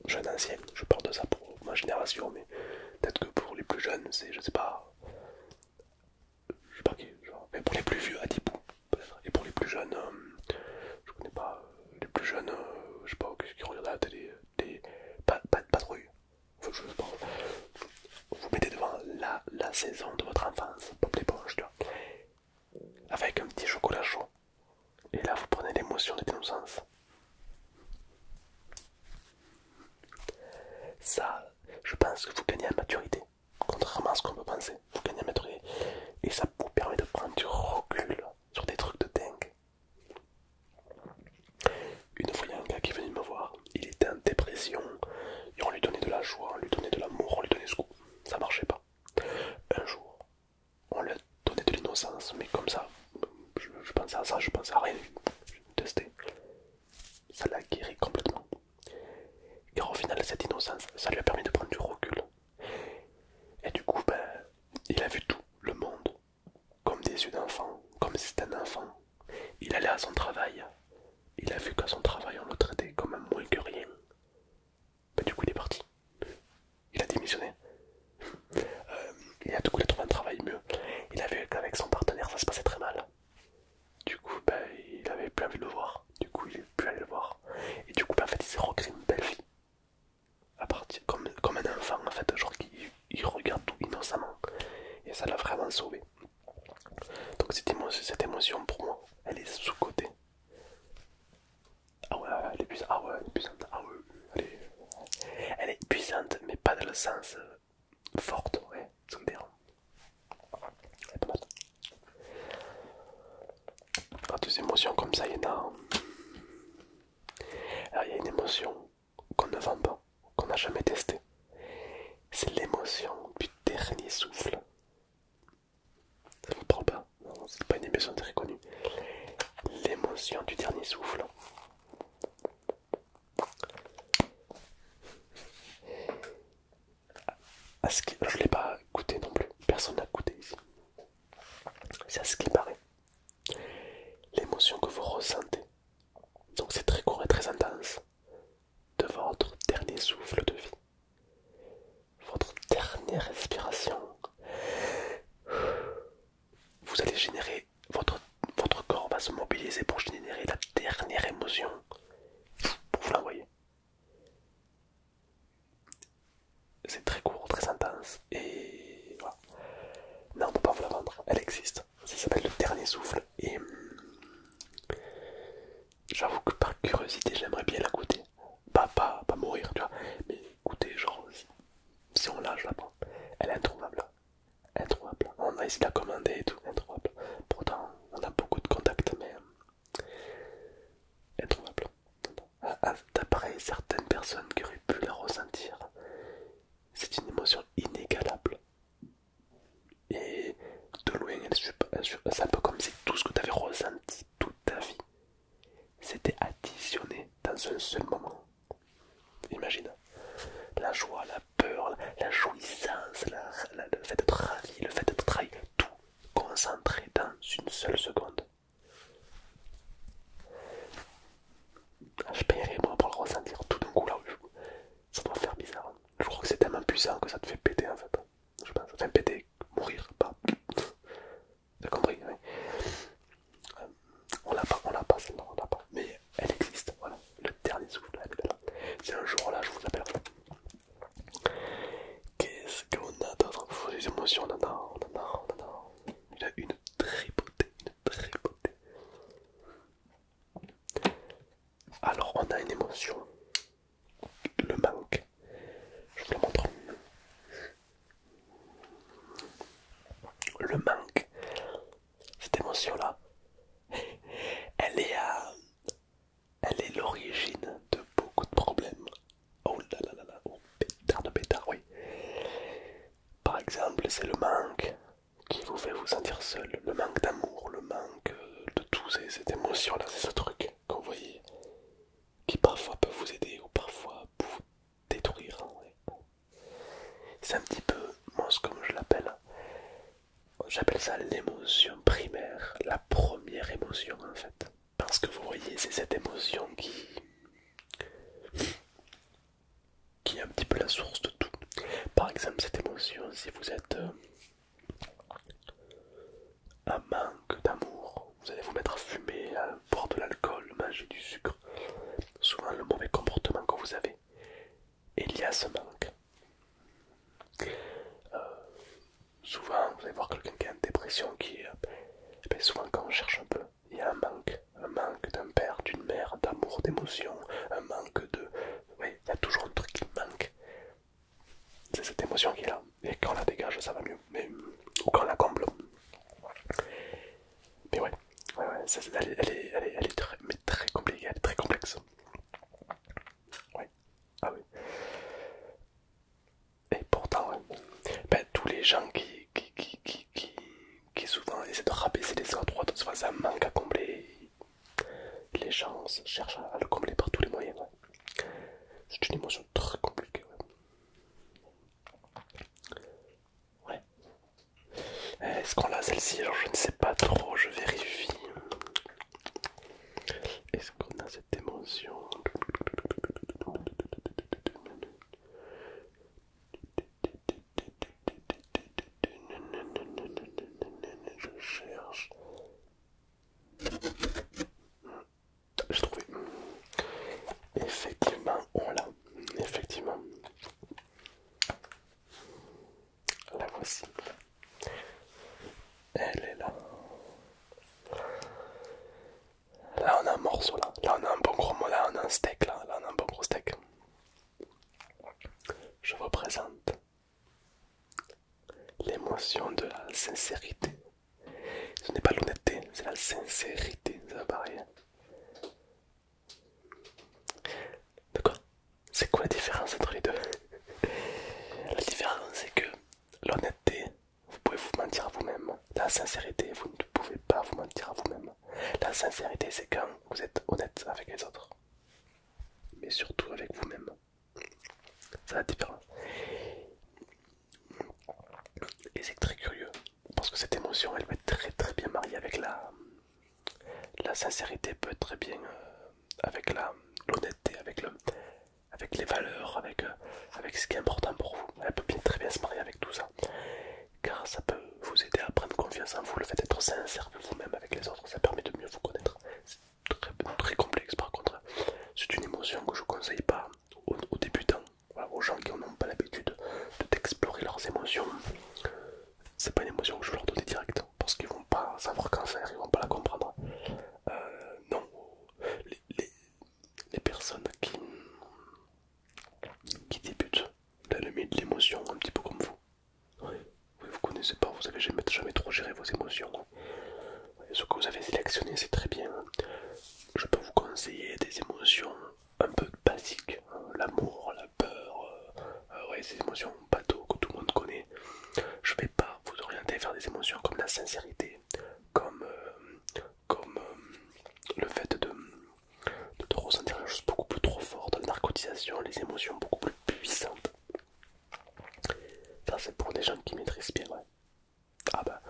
Jeune ancien, je parle de ça pour ma génération, mais peut-être que pour les plus jeunes, c'est, je sais pas qui, genre, mais pour les plus vieux, Adibou, peut-être, et pour les plus jeunes, je connais pas, les plus jeunes, je sais pas, qui regardent la télé, pas de patrouille, enfin, je sais pas, vous mettez devant la saison de votre enfance, Pop l'éponge, tu vois, avec un petit chocolat chaud, et là vous prenez l'émotion de l'innocence. Ça, je pense que vous gagnez en maturité, contrairement à ce qu'on peut penser, vous gagnez en maturité, et ça vous permet de prendre du recul sur des trucs de dingue. Une fois, il y a un gars qui est venu me voir, il était en dépression, et on lui donnait de la joie, on lui donnait de l'amour, on lui donnait ce goût. Ça marchait pas. Un jour, on lui a donné de l'innocence, mais comme ça, je pensais à ça, je pensais à rien, je testais. Ça l'a guéri complètement. Et au final, cette innocence, ça lui a permis de prendre du recul. Et du coup, ben, il a vu tout le monde comme des yeux d'enfant, comme si c'était un enfant. Il allait à son travail, il a vu qu'à son travail, on le traitait comme un moins que rien. Ben, du coup, il est parti. Il a démissionné. Et du coup, il a trouvé un travail mieux. Il a vu qu'avec son partenaire, ça se passait très mal. Du coup, ben, il avait plus envie de le voir. Du coup, il est plus allé le voir. Et du coup, ben, en fait, il s'est recréé une belle vie. À partir, comme un enfant, en fait, genre il regarde tout innocemment. Et ça l'a vraiment sauvé. Donc, cette émotion, pour moi, elle est sous-cotée. Ah ouais, elle est puissante. Ah ouais, elle est puissante. Ah ouais, elle est puissante, mais pas dans le sens forte, ouais, secondaire. Elle est pas mal. Ah, des émotions comme ça, il y en a. Alors, il y a une émotion qu'on ne vend pas, qu'on n'a jamais testée. C'est l'émotion du dernier souffle. Ça vous parle pas? Non, c'est pas une émotion très connue. L'émotion du dernier souffle. Je l'ai pas goûté non plus. Personne n'a goûté ici. C'est à ce qu'il paraît. L'émotion que vous ressentez. Donc c'est très court et très intense. De votre dernier souffle de vie. Votre dernière respiration. Vous allez générer. Votre corps va se mobiliser pour générer la dernière émotion. Pour vous l'envoyer. C'est très court, très intense. Et voilà. Non, on peut pas vous la vendre. Elle existe. Ça s'appelle le dernier souffle. Et j'avoue que par curiosité, j'aimerais bien la goûter. Pas mourir, tu vois. Mais goûter, genre, si on l'a, je la prends. Elle est introuvable. Introuvable. On a essayé de la commander et tout. Introuvable. Pourtant, on a beaucoup de contacts, mais introuvable. D'après certaines personnes qui auraient pu la ressentir, c'est une émotion inégalable. Et de loin, c'est un peu comme si tout ce que tu avais ressenti toute ta vie s'était additionné dans un seul moment. Imagine la joie, la peur, la jouissance, le fait d'être ravi, le fait d'être trahi, tout concentré dans une seule seconde. Je paierais moi pour le ressentir tout d'un coup là. Ça doit faire bizarre. Je crois que c'est tellement puissant que ça te fait péter en fait. Je pense, ça fait péter, mourir, pas. T'as compris, oui. On l'a pas celle-là, on l'a pas. Mais elle existe, voilà. Le dernier souffle, elle est là. C'est un jour là, je vous appelle. Qu'est-ce qu'on a d'autre? Les émotions, on en a, on en a, on en a. Il a une tripotée, une tripotée. Alors on a une émotion, le manque. Je vous la montre. Le manque, cette émotion-là, elle est elle est l'origine de beaucoup de problèmes. Oh là là là là, oh pétard de pétard, oui. Par exemple, c'est le manque qui vous fait vous sentir seul, le manque d'amour, le manque de tout, cette émotion-là, c'est ce truc que vous voyez, qui parfois peut vous aider ou parfois peut vous détruire. Ouais. C'est un petit peu, moi, comme je l'appelle, j'appelle ça l'émotion primaire, la première émotion en fait. Parce que vous voyez, c'est cette émotion qui est un petit peu la source de tout. Par exemple, cette émotion, si vous êtes un manque d'amour, vous allez vous mettre à fumer, à boire de l'alcool, manger du sucre. Souvent le mauvais comportement que vous avez, et il y a ce manque. Souvent, vous allez voir quelqu'un qui a une dépression qui est... souvent quand on cherche un peu, il y a un manque d'un père, d'une mère, d'amour, d'émotion, un manque de... Oui, il y a toujours un truc qui manque. C'est cette émotion qui est là. Et quand on la dégage, ça va mieux. Ou quand on la comble. Mais ouais, elle est très, mais très compliquée, elle est très complexe. Ouais, ah oui. Et pourtant, ouais. Tous les gens qui souvent essaient de rabaisser les autres, souvent ça manque à combler. Les gens cherchent à le combler par tous les moyens. Ouais. C'est une émotion très compliquée. Ouais. Est-ce qu'on l'a celle-ci? Alors je ne sais pas trop, je vérifie. Est-ce qu'on a cette émotion? Je cherche. J'ai trouvé. Effectivement, on l'a. Effectivement. La voici. Elle est là. Là on a un morceau là. Là on a un bon gros mot. Là on a un steak là. Là on a un bon gros steak. Je vous présente l'émotion de la sincérité. Ce n'est pas l'honnêteté, c'est la sincérité. Ça va pareil. D'accord. C'est quoi la différence entre les deux? La différence c'est que l'honnêteté, vous pouvez vous mentir à vous-même. La sincérité, vous ne pouvez pas vous mentir à vous-même. La sincérité c'est quand vous êtes honnête avec les autres. Mais surtout avec vous-même. C'est la différence. Et c'est très curieux. Parce que cette émotion, elle va être très très bien mariée avec la sincérité, peut être très bien avec l'honnêteté, avec les valeurs, avec ce qui est important pour vous. Elle peut très bien se marier avec tout ça. Car ça peut vous aider à prendre confiance en vous. Le fait d'être sincère avec vous-même, avec les autres, ça permet de mieux vous connaître. C'est très complexe par contre. C'est une émotion que je ne conseille pas aux débutants, voilà, aux gens qui n'ont pas l'habitude d'explorer leurs émotions. C'est pas une émotion que je leur donne direct parce qu'ils vont pas savoir qu'en faire, ils vont pas la comprendre. Non, les personnes qui débutent dans le milieu de l'émotion, un petit peu comme vous. Oui, vous connaissez pas, vous avez jamais trop géré vos émotions. Ce que vous avez sélectionné, c'est très bien. Je peux vous conseiller des émotions un peu basiques, hein, l'amour, la peur, ouais, ces émotions bateaux que tout le monde connaît. Je vais pas vous orienter vers des émotions comme la sincérité, comme le fait de ressentir les choses beaucoup plus trop fortes, la narcotisation, les émotions beaucoup plus puissantes. Ça c'est pour des gens qui maîtrisent bien, ouais. Ah bah,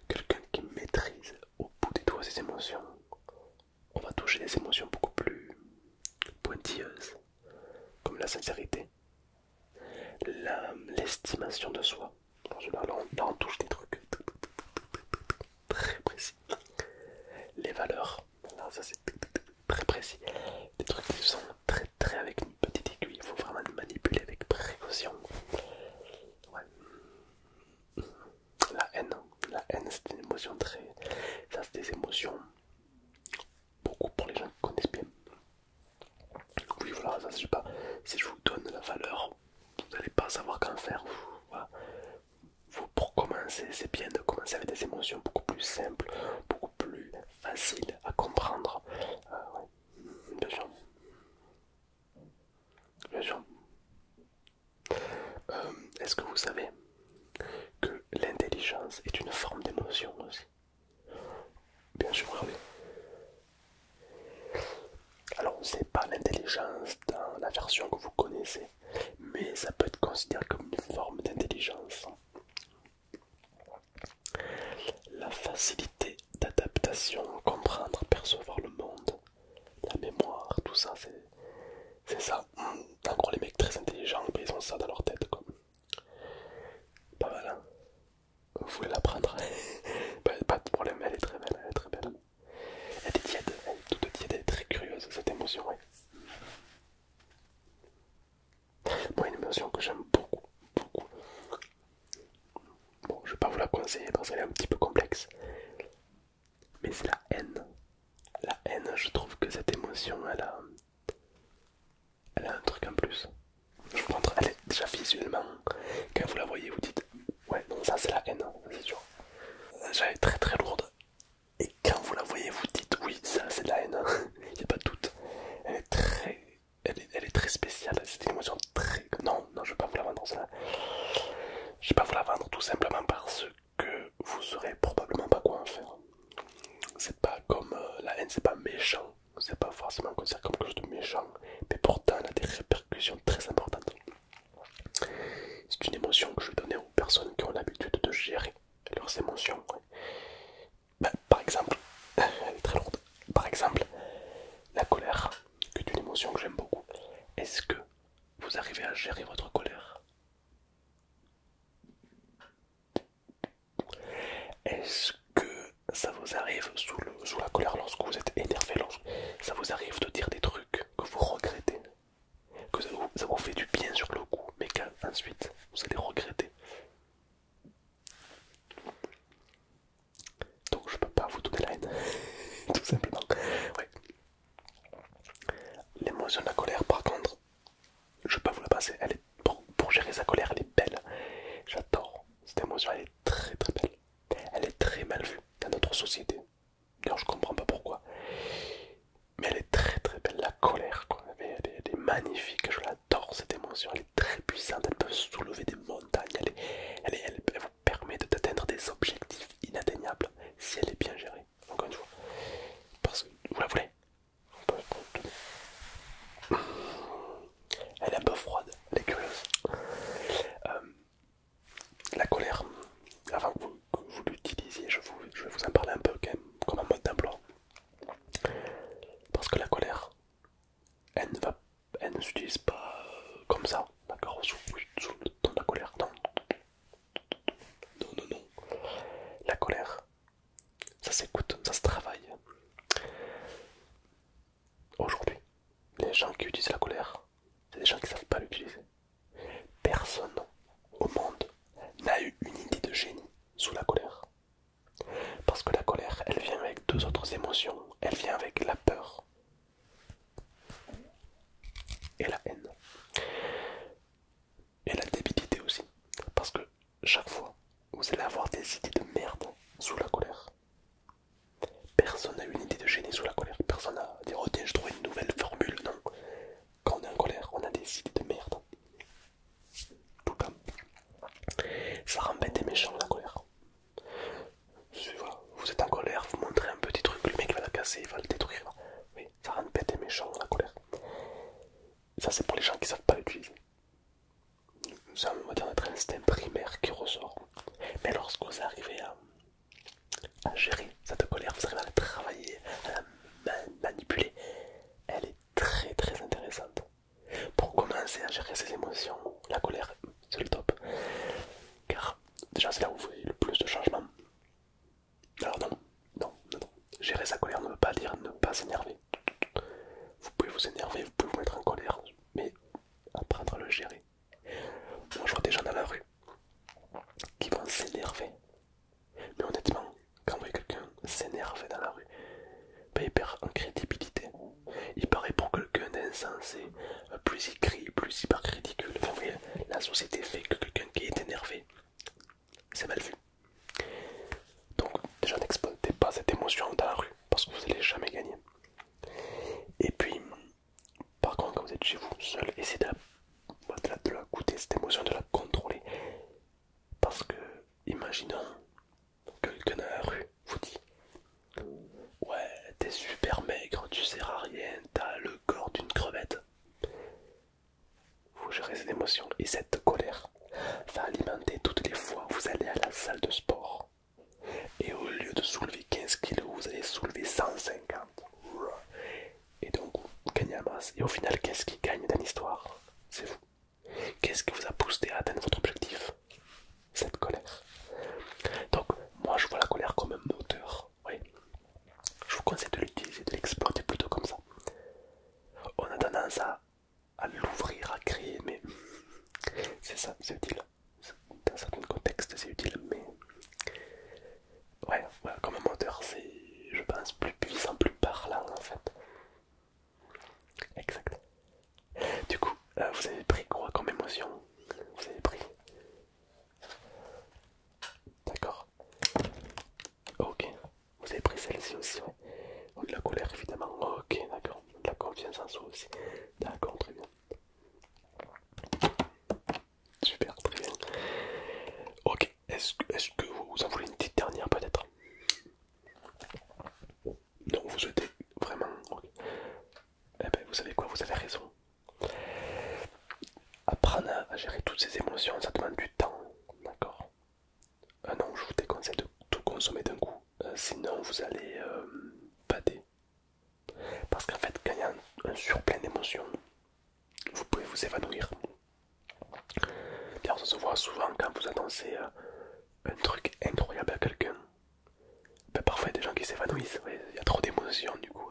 quelqu'un qui maîtrise au bout des doigts ses émotions, on va toucher des émotions beaucoup plus pointilleuses, comme la sincérité, l'estimation de soi. En général, là on touche des trucs très précis. Les valeurs, là ça c'est très précis. Des trucs qui sont très très avec une petite aiguille, il faut vraiment les manipuler avec précaution. Ouais. La haine c'est une émotion très... Ça c'est des émotions beaucoup pour les gens qui connaissent bien. Oui voilà, ça je sais pas, si je vous donne la valeur, vous n'allez pas savoir qu'en faire. Voilà. Pour commencer, c'est bien de commencer avec des émotions beaucoup plus simples, beaucoup plus faciles à comprendre. Ouais. Bien sûr. Bien sûr. Est-ce que vous savez que l'intelligence est une forme d'émotion aussi? Bien sûr, oui. Alors, c'est pas l'intelligence dans la version que vous connaissez, mais ça peut être considéré comme une forme d'intelligence. vous voulez la prendre? Pas de problème, elle est très belle, elle est très belle. Elle est tiède, elle est toute tiède, elle est très curieuse cette émotion, ouais. Moi, une émotion que j'aime beaucoup, beaucoup. Bon, je vais pas vous la conseiller parce qu'elle est un petit peu complexe. Mais c'est la haine. La haine, je trouve que cette émotion, elle a un truc en plus. Je vous montre, elle est déjà visuellement. Quand vous la voyez, vous dites, ouais, non, ça c'est la haine, c'est sûr. Elle est très très lourde. Et quand vous la voyez, vous dites, oui, ça c'est de la haine. Il n'y a pas de doute. Elle est très, elle est très spéciale. C'est une émotion très. Non, non, je vais pas vous la vendre, ça. Je vais pas vous la vendre tout simplement parce que vous saurez probablement pas quoi en faire. C'est pas comme la haine, c'est pas méchant, c'est pas forcément considéré comme quelque chose de méchant, mais pourtant elle a des répercussions très importantes. C'est une émotion que je vais donner aux personnes qui ont l'habitude de gérer leurs émotions. Ouais. Ben, par exemple, elle est très lourde. Par exemple, la colère, qui est une émotion que j'aime beaucoup. Est-ce que vous arrivez à gérer votre colère? Est-ce que ça vous arrive sous la colère lorsque vous êtes énervé, lorsque ça vous arrive de dire des trucs que vous regrettez, que ça vous fait du bien sur le coup, mais qu'ensuite vous allez regretter? Donc je peux pas vous donner la haine, tout simplement. Ouais. L'émotion de la colère, par contre, je peux pas vous la passer. Elle est pour gérer sa colère, elle est belle. J'adore cette émotion, elle est très très belle. Elle est très mal vue dans notre société. D'ailleurs, je comprends pas pourquoi. Mais elle est très très belle, la colère, quoi. Elle est magnifique, je l'adore cette émotion. Elle est très puissante, elle peut soulever des montagnes. Elle vous permet d'atteindre des objectifs inatteignables si elle est bien gérée. Encore une fois. Parce que vous la voulez. Elle est un peu froide, elle est curieuse. Euh, la colère, avant que vous l'utilisiez, je vais vous en parler un peu quand même, comme un mode d'emploi. Parce que la colère, elle ne s'utilise pas comme ça, d'accord, sous le ton de la colère, non. Non, non, non. La colère, ça s'écoute, ça se travaille. Aujourd'hui, les gens qui utilisent la colère, c'est des gens qui ne savent pas l'utiliser. Personne au monde n'a eu une idée de génie sous la colère. Parce que la colère, elle vient avec deux autres émotions. Elle vient avec la peur et la haine. Et la débilité aussi. Parce que chaque fois, vous allez avoir des idées de merde sous la colère. Personne n'a eu une idée de génie sous la colère. Personne n'a dit, oh tiens, je trouve une nouvelle formule. Non. Quand on est en colère, on a des idées de merde. Tout comme ça rend bête et méchant la colère. Voilà, vous êtes en colère, vous montrez un petit truc, le mec va la casser, il va le détruire. Oui, ça rend bête et méchant la colère. Ça c'est pour les gens qui savent pas l'utiliser. C'est on va dire notre instinct primaire qui ressort. Mais lorsque vous arrivez à gérer cette colère, vous arrivez à la travailler, à la manipuler, elle est très très intéressante. Pour commencer à gérer ses émotions, la colère, c'est le top. Car déjà c'est là où vous voyez le plus de changements. Alors non, non, non, non. Gérer sa colère ne veut pas dire ne pas s'énerver. Vous pouvez vous énerver, vous pouvez vous mettre en colère, mais apprendre à le gérer. Moi je vois des gens dans la rue qui vont s'énerver. Mais honnêtement, quand vous voyez quelqu'un s'énerver dans la rue, ben, il perd en crédibilité. Il paraît pour quelqu'un d'insensé. Plus il crie, plus il paraît ridicule. Enfin, vous voyez, la société fait que quelqu'un qui est énervé, c'est mal vu. Donc déjà n'exploitez pas cette émotion dans la rue parce que vous n'allez jamais gagner. Et puis, par contre, quand vous êtes chez vous seul, essayez de la goûter cette émotion, de la contrôler. Parce que, imaginons, quelqu'un dans la rue vous dit, ouais, t'es super maigre, tu sers à rien, t'as le corps d'une crevette. Vous gérez cette émotion et cette colère va alimenter toutes les fois où vous allez à la salle de sport. Et au lieu de soulever 15 kilos, vous allez soulever 150. Et donc, vous gagnez la masse. Et au final, qu'est-ce qui gagne dans l'histoire? C'est vous. Qu'est-ce qui vous a boosté à atteindre votre objectif? Cette colère. sens plus puissant, plus parlant en fait. Exact. Du coup, vous avez pris quoi comme émotion? Vous avez pris. D'accord. Ok. Vous avez pris celle-ci aussi, ouais. Oh, de la colère évidemment. Ok, d'accord. De la confiance en soi aussi. D'accord, très bien. Super, très bien. Ok, est-ce que vous en voulez une petite dernière peut-être? Non, vous souhaitez vraiment. Ok. Eh ben, vous savez quoi, vous avez raison. Apprendre à gérer toutes ces émotions, ça demande du temps, d'accord? Non, je vous déconseille de tout consommer d'un coup, sinon vous allez bader. Parce qu'en fait, quand il y a un surplein d'émotions, vous pouvez vous évanouir. Car ça se voit souvent quand vous annoncez un truc incroyable à quelqu'un. Ben, parfois il y a des gens qui s'évanouissent, ouais, il y a trop d'émotions du coup.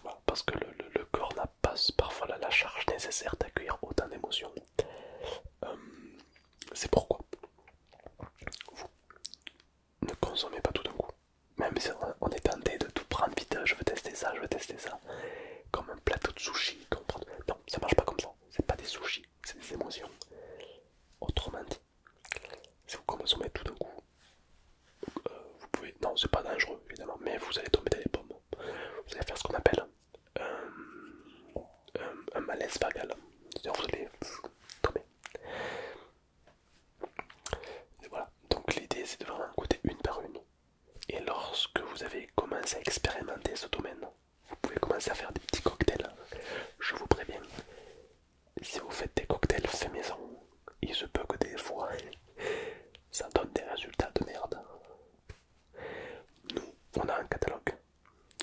Voilà, parce que le corps n'a pas parfois la charge nécessaire d'accueillir autant d'émotions. Euh, c'est pourquoi vous ne consommez pas tout d'un coup. Même si on est tenté de tout prendre vite, je veux tester ça, je veux tester ça. Comme un plateau de sushi. Non, ça marche pas comme ça. C'est pas des sushis, c'est des émotions. Autrement dit, si vous consommez tout d'un coup, vous pouvez. Non, c'est pas dangereux évidemment, mais vous allez tomber dans les pommes. Vous allez faire ce qu'on appelle un malaise vagal. C'est-à-dire vous allez tomber. Et voilà. Donc l'idée c'est de vraiment goûter une par une. Et lorsque vous avez commencé à expérimenter ce domaine, vous pouvez commencer à faire des petits cocktails. Je vous préviens, si vous faites des cocktails faits maison, il se peut que des fois ça donne des résultats de merde. Nous, on a un catalogue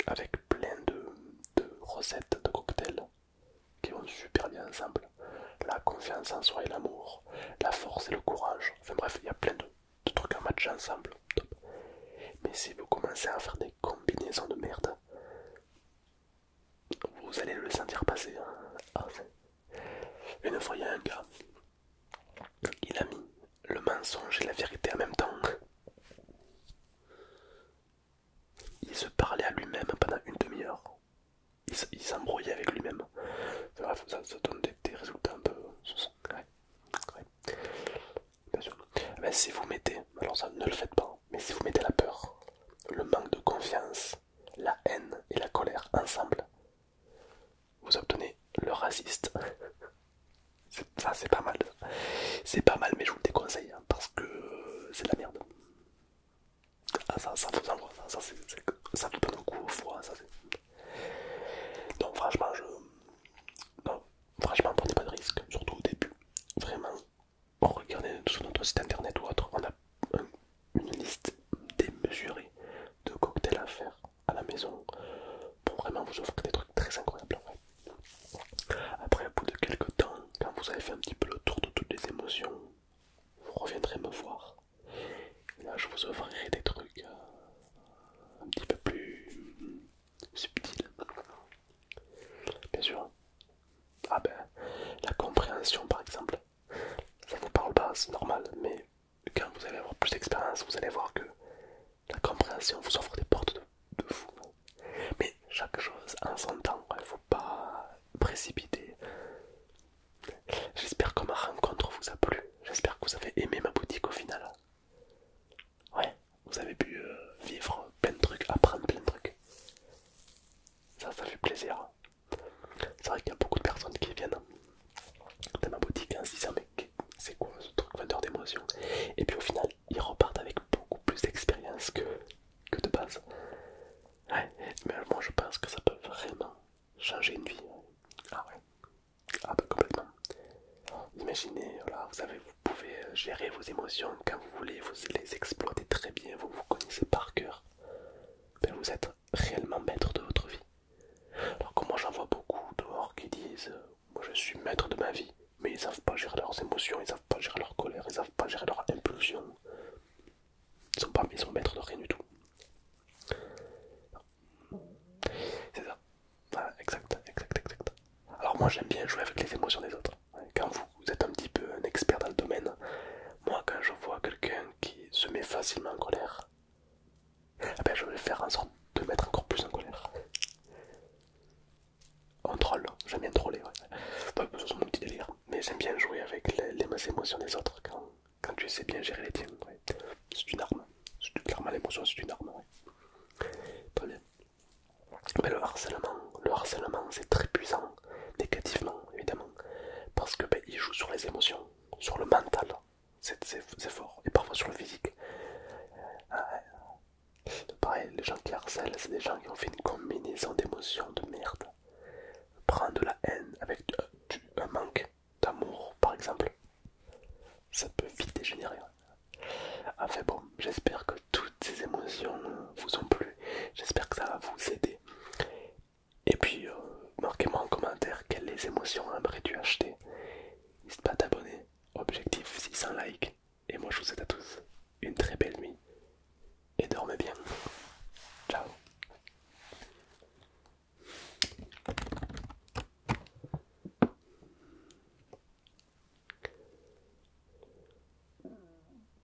avec plein de recettes de cocktails qui vont super bien ensemble. La confiance en soi et l'amour, la force et le courage. Enfin bref, il y a plein de trucs à matcher ensemble. Top. Mais si vous commencez à faire des combinaisons de merde, vous allez le sentir passer. Ah, une fois, il y a un gars, il a mis le mensonge et la vérité en même temps. Il se parlait à lui-même pendant une demi-heure. Il s'embrouillait avec lui-même. Bref, ça donne des résultats un peu. Ouais, ouais. Bien sûr. Mais si vous mettez, alors ça ne le faites pas, mais si vous mettez la peur, le manque de confiance, la haine et la colère ensemble, vous obtenez le raciste. Ça c'est pas mal. C'est pas mal, mais je vous le déconseille hein, parce que c'est de la merde. Ah ça vous envoie, ça vous donne un coup au foie, ça c'est. Donc franchement non, franchement prenez pas de risque, surtout au début. Vraiment, regardez sur notre site internet ou autre, on a une liste démesurée de cocktails à faire à la maison pour vraiment vous offrir des trucs très incroyables. Après, au bout de quelques temps, quand vous avez fait un petit peu le tour de toutes les émotions, vous reviendrez me voir. Et là, je vous offrirai des trucs un petit peu plus subtils. Bien sûr. Ah ben, la compréhension par exemple, ça vous parle pas, c'est normal, mais quand vous allez avoir plus d'expérience, vous allez voir que la compréhension vous offre des portes de fou. Mais chaque chose en son temps, il ne faut pas précipiter. J'espère que ma rencontre vous a plu. J'espère que vous avez aimé ma boutique au final. Ouais, vous avez pu vivre plein de trucs, apprendre plein de trucs. Ça fait plaisir. C'est vrai qu'il y a beaucoup de personnes qui viennent dans ma boutique en se disant mais c'est quoi ce truc vendeur d'émotions. Et puis au final, ils repartent avec beaucoup plus d'expérience que de base. Ouais, mais moi je pense que ça peut vraiment changer une vie. Ah ouais, ah bah complètement. Imaginez, voilà, vous pouvez gérer vos émotions quand vous voulez, vous les exploitez très bien, vous vous connaissez par cœur. Ben, vous êtes réellement maître de votre vie. Alors que moi j'en vois beaucoup dehors qui disent moi je suis maître de ma vie, mais ils savent pas gérer leurs émotions, ils savent pas gérer leur colère, ils savent pas gérer leur impulsion. Ils sont maîtres de rien du tout. C'est ça. Voilà, exact. Alors moi j'aime bien jouer avec les émotions des autres. Quand vous êtes un petit peu un expert dans le domaine, moi quand je vois quelqu'un qui se met facilement en colère, ah ben je vais faire en sorte de mettre encore plus en colère. On troll, j'aime bien troller, ouais. C'est mon petit délire, mais j'aime bien jouer avec les émotions des autres quand tu sais bien gérer les tiennes. Ouais. C'est une arme, clairement l'émotion c'est une arme. Ouais. Très bien. Mais le harcèlement c'est très puissant, négativement évidemment, parce que il joue sur les émotions, sur le mental, c'est fort, et parfois sur le physique. Pareil, les gens qui harcèlent, c'est des gens qui ont fait une combinaison d'émotions de merde. Prendre de la haine avec un manque d'amour par exemple, ça peut vite dégénérer. Enfin bon, j'espère que toutes ces émotions vous ont plu, j'espère que ça va vous aider. Et puis, marquez-moi en commentaire quelles émotions aimerais-tu acheter. N'hésite pas à t'abonner. Objectif 600 likes. Et moi je vous souhaite à tous une très belle nuit. Et dormez bien.